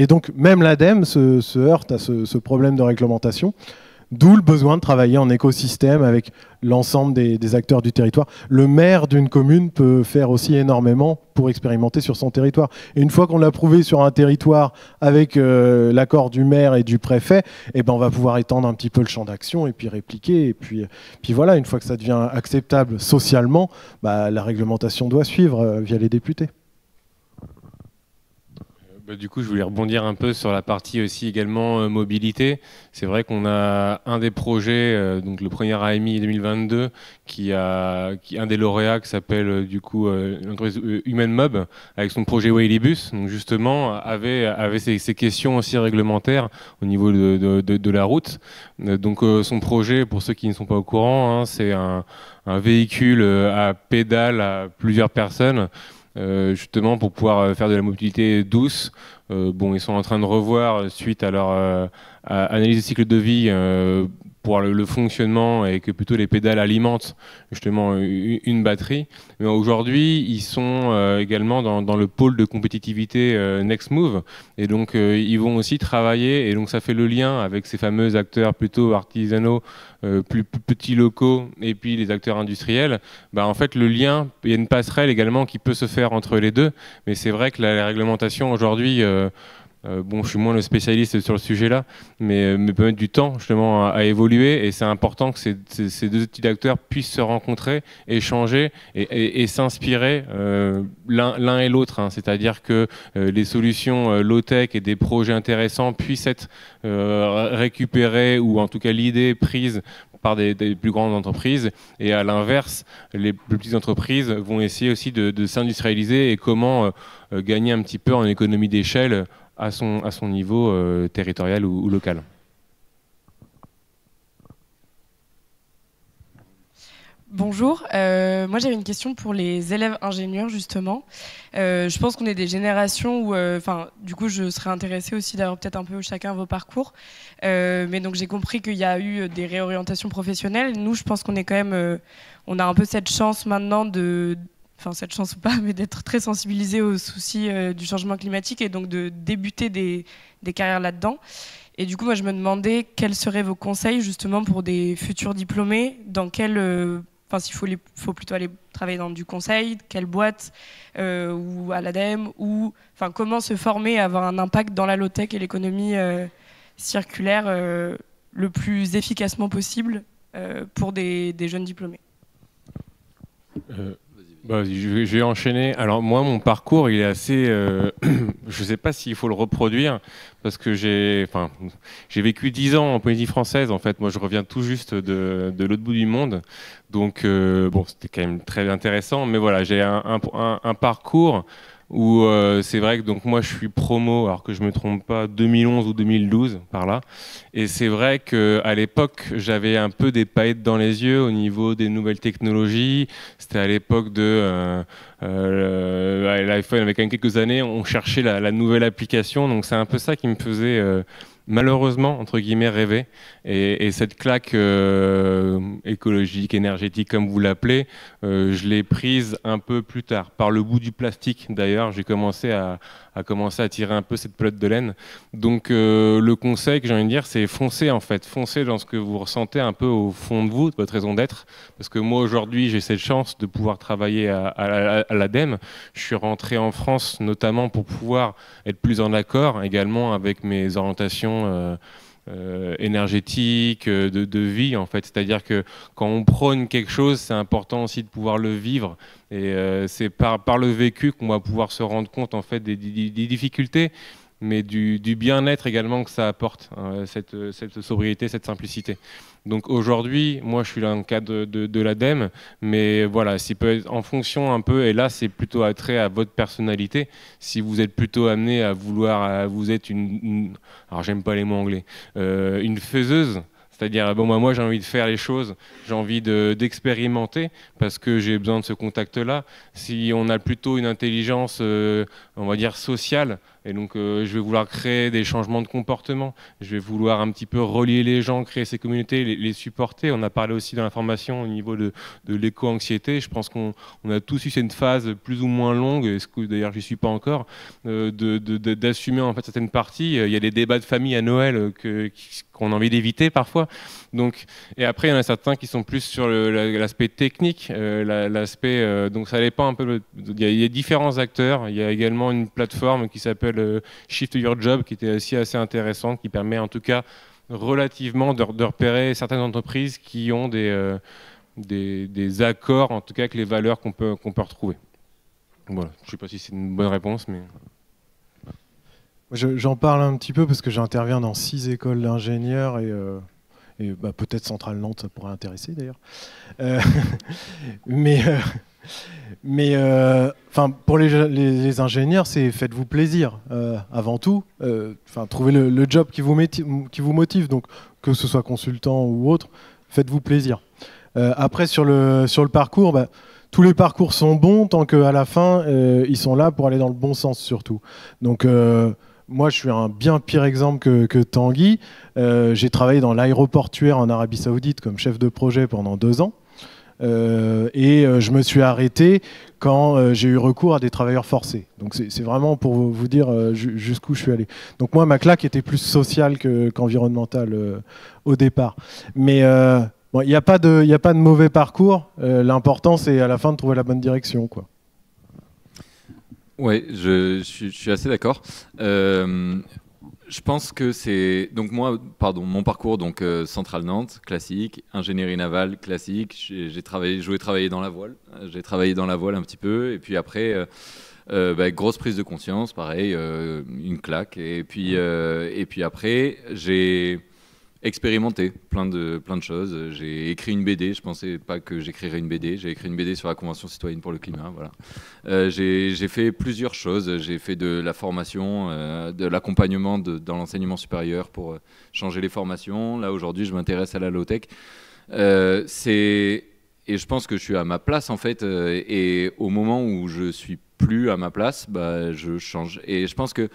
donc, même l'ADEME se heurte à ce problème de réglementation. D'où le besoin de travailler en écosystème avec l'ensemble des acteurs du territoire. Le maire d'une commune peut faire aussi énormément pour expérimenter sur son territoire. Et une fois qu'on l'a prouvé sur un territoire avec l'accord du maire et du préfet, eh ben on va pouvoir étendre un petit peu le champ d'action et puis répliquer. Et puis voilà, une fois que ça devient acceptable socialement, la réglementation doit suivre via les députés. Du coup, je voulais rebondir un peu sur la partie aussi également mobilité. C'est vrai qu'on a un des projets, donc le premier AMI 2022, un des lauréats qui s'appelle du coup l'entreprise Human Mob, avec son projet Waylibus, donc justement avait ces questions aussi réglementaires au niveau de la route. Donc son projet, pour ceux qui ne sont pas au courant, hein, c'est un véhicule à pédales à plusieurs personnes. Justement pour pouvoir faire de la mobilité douce. Bon, ils sont en train de revoir suite à leur analyse de cycle de vie pour le fonctionnement et que plutôt les pédales alimentent justement une batterie. Mais aujourd'hui, ils sont également dans le pôle de compétitivité Next Move et donc ils vont aussi travailler et donc ça fait le lien avec ces fameux acteurs plutôt artisanaux, plus petits locaux et puis les acteurs industriels. En fait, le lien, il y a une passerelle également qui peut se faire entre les deux, mais c'est vrai que la réglementation aujourd'hui, bon, je suis moins le spécialiste sur le sujet-là, mais peut mettre du temps justement à évoluer et c'est important que ces deux petits acteurs puissent se rencontrer, échanger et s'inspirer l'un et l'autre. Hein. C'est-à-dire que les solutions low-tech et des projets intéressants puissent être récupérés ou en tout cas l'idée prise par des plus grandes entreprises et à l'inverse, les plus petites entreprises vont essayer aussi de s'industrialiser et comment gagner un petit peu en économie d'échelle à son niveau territorial ou local. Bonjour, moi j'avais une question pour les élèves ingénieurs justement. Je pense qu'on est des générations où, du coup je serais intéressée aussi d'avoir peut-être un peu chacun vos parcours. Mais donc j'ai compris qu'il y a eu des réorientations professionnelles. Nous je pense qu'on est quand même, on a un peu cette chance maintenant cette chance ou pas, mais d'être très sensibilisés aux soucis du changement climatique et donc de débuter des carrières là-dedans. Et du coup, moi, je me demandais quels seraient vos conseils justement pour des futurs diplômés, dans quel, s'il faut plutôt aller travailler dans du conseil, quelle boîte, ou à l'ADEME, ou comment se former, avoir un impact dans la low-tech et l'économie circulaire le plus efficacement possible pour des jeunes diplômés. Je vais enchaîner. Alors moi, mon parcours, il est assez... je ne sais pas s'il faut le reproduire, parce que j'ai vécu 10 ans en Polynésie française. En fait, moi, je reviens tout juste de l'autre bout du monde. Donc, c'était quand même très intéressant. Mais voilà, j'ai un parcours où c'est vrai que donc moi je suis promo, alors que je me trompe pas, 2011 ou 2012 par là, et c'est vrai qu'à l'époque j'avais un peu des paillettes dans les yeux au niveau des nouvelles technologies. C'était à l'époque de l'iPhone, avec quand même quelques années, on cherchait la nouvelle application, donc c'est un peu ça qui me faisait malheureusement, entre guillemets, rêver. Et cette claque écologique, énergétique, comme vous l'appelez, je l'ai prise un peu plus tard. Par le bout du plastique, d'ailleurs, j'ai commencé à tirer un peu cette pelote de laine. Donc, le conseil que j'ai envie de dire, c'est foncer, en fait. Foncer dans ce que vous ressentez un peu au fond de vous, de votre raison d'être. Parce que moi, aujourd'hui, j'ai cette chance de pouvoir travailler à l'ADEME. Je suis rentré en France, notamment pour pouvoir être plus en accord, également avec mes orientations énergétique, de vie en fait. C'est-à-dire que quand on prône quelque chose, c'est important aussi de pouvoir le vivre et c'est par le vécu qu'on va pouvoir se rendre compte en fait des difficultés, mais du bien-être également que ça apporte, cette sobriété, cette simplicité. Donc aujourd'hui, moi je suis dans le cadre de l'ADEME, mais voilà, s'il peut être en fonction un peu, et là c'est plutôt attrait à votre personnalité, si vous êtes plutôt amené à vouloir, vous êtes alors j'aime pas les mots anglais, une faiseuse, c'est-à-dire, moi j'ai envie de faire les choses, j'ai envie d'expérimenter parce que j'ai besoin de ce contact-là. Si on a plutôt une intelligence, on va dire, sociale, et donc je vais vouloir créer des changements de comportement, je vais vouloir un petit peu relier les gens, créer ces communautés, les supporter. On a parlé aussi dans la formation au niveau de l'éco-anxiété. Je pense qu'on a tous eu cette phase plus ou moins longue, est-ce que d'ailleurs j'y suis pas encore, d'assumer en fait certaines parties. Il y a des débats de famille à Noël qu'on a envie d'éviter parfois. Donc, et après, il y en a certains qui sont plus sur l'aspect technique, l'aspect. Donc, ça dépend un peu. Il y a différents acteurs. Il y a également une plateforme qui s'appelle Shift Your Job, qui était aussi assez intéressante, qui permet en tout cas relativement de repérer certaines entreprises qui ont des accords, en tout cas, avec les valeurs qu'on peut retrouver. Voilà. Je ne sais pas si c'est une bonne réponse, mais. J'en parle un petit peu parce que j'interviens dans 6 écoles d'ingénieurs et peut-être Centrale Nantes, ça pourrait intéresser d'ailleurs. Pour les ingénieurs, c'est faites-vous plaisir avant tout. Trouvez le job qui vous motive, donc que ce soit consultant ou autre, faites-vous plaisir. Après sur le parcours, tous les parcours sont bons tant qu'à la fin ils sont là pour aller dans le bon sens surtout. Donc moi, je suis un bien pire exemple que Tanguy. J'ai travaillé dans l'aéroportuaire en Arabie Saoudite comme chef de projet pendant 2 ans. Je me suis arrêté quand j'ai eu recours à des travailleurs forcés. Donc c'est vraiment pour vous dire jusqu'où je suis allé. Donc moi, ma claque était plus sociale qu'environnementale au départ. Mais il n'y a pas de mauvais parcours. L'important, c'est à la fin de trouver la bonne direction, quoi. Ouais, je suis assez d'accord. Je pense que c'est donc mon parcours donc Centrale Nantes classique, ingénierie navale classique. J'ai travaillé dans la voile. J'ai travaillé dans la voile un petit peu et puis après grosse prise de conscience, pareil, une claque et puis après j'ai expérimenté plein de choses. J'ai écrit une BD, je pensais pas que j'écrirais une BD. J'ai écrit une BD sur la Convention citoyenne pour le climat. Voilà. J'ai fait plusieurs choses. J'ai fait de la formation, de l'accompagnement dans l'enseignement supérieur pour changer les formations. Là, aujourd'hui, je m'intéresse à la low-tech. Et je pense que je suis à ma place, en fait. Et au moment où je suis plus à ma place, je change. Et je pense que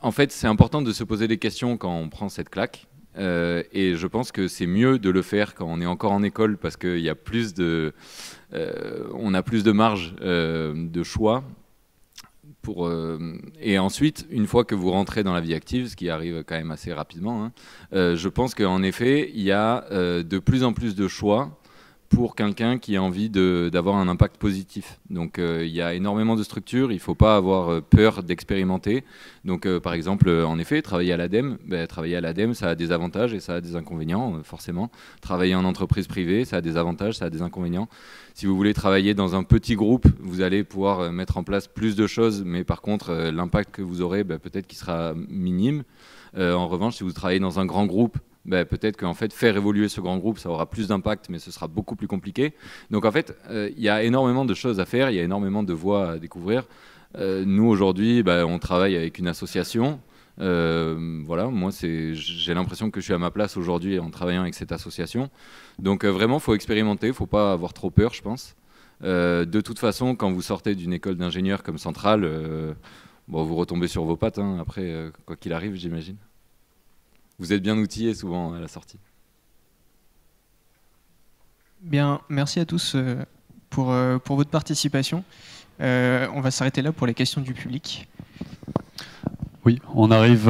en fait, c'est important de se poser des questions quand on prend cette claque. Et je pense que c'est mieux de le faire quand on est encore en école parce qu'il y a on a plus de marge de choix. Et ensuite, une fois que vous rentrez dans la vie active, ce qui arrive quand même assez rapidement, je pense qu'en effet, il y a de plus en plus de choix pour quelqu'un qui a envie d'avoir un impact positif. Donc il y a énormément de structures, il ne faut pas avoir peur d'expérimenter. Donc par exemple, en effet, travailler à l'ADEME, ça a des avantages et ça a des inconvénients, forcément. Travailler en entreprise privée, ça a des avantages, ça a des inconvénients. Si vous voulez travailler dans un petit groupe, vous allez pouvoir mettre en place plus de choses, mais par contre, l'impact que vous aurez, peut-être qu'il sera minime. En revanche, si vous travaillez dans un grand groupe, peut-être qu'en fait, faire évoluer ce grand groupe, ça aura plus d'impact, mais ce sera beaucoup plus compliqué. Donc en fait, il y a énormément de choses à faire, il y a énormément de voies à découvrir. Nous, aujourd'hui, on travaille avec une association. Voilà, moi, j'ai l'impression que je suis à ma place aujourd'hui en travaillant avec cette association. Donc vraiment, il faut expérimenter, il ne faut pas avoir trop peur, je pense. De toute façon, quand vous sortez d'une école d'ingénieur comme Centrale, vous retombez sur vos pattes, après, quoi qu'il arrive, j'imagine. Vous êtes bien outillés souvent à la sortie. Bien, merci à tous pour votre participation. On va s'arrêter là pour les questions du public. Oui, on arrive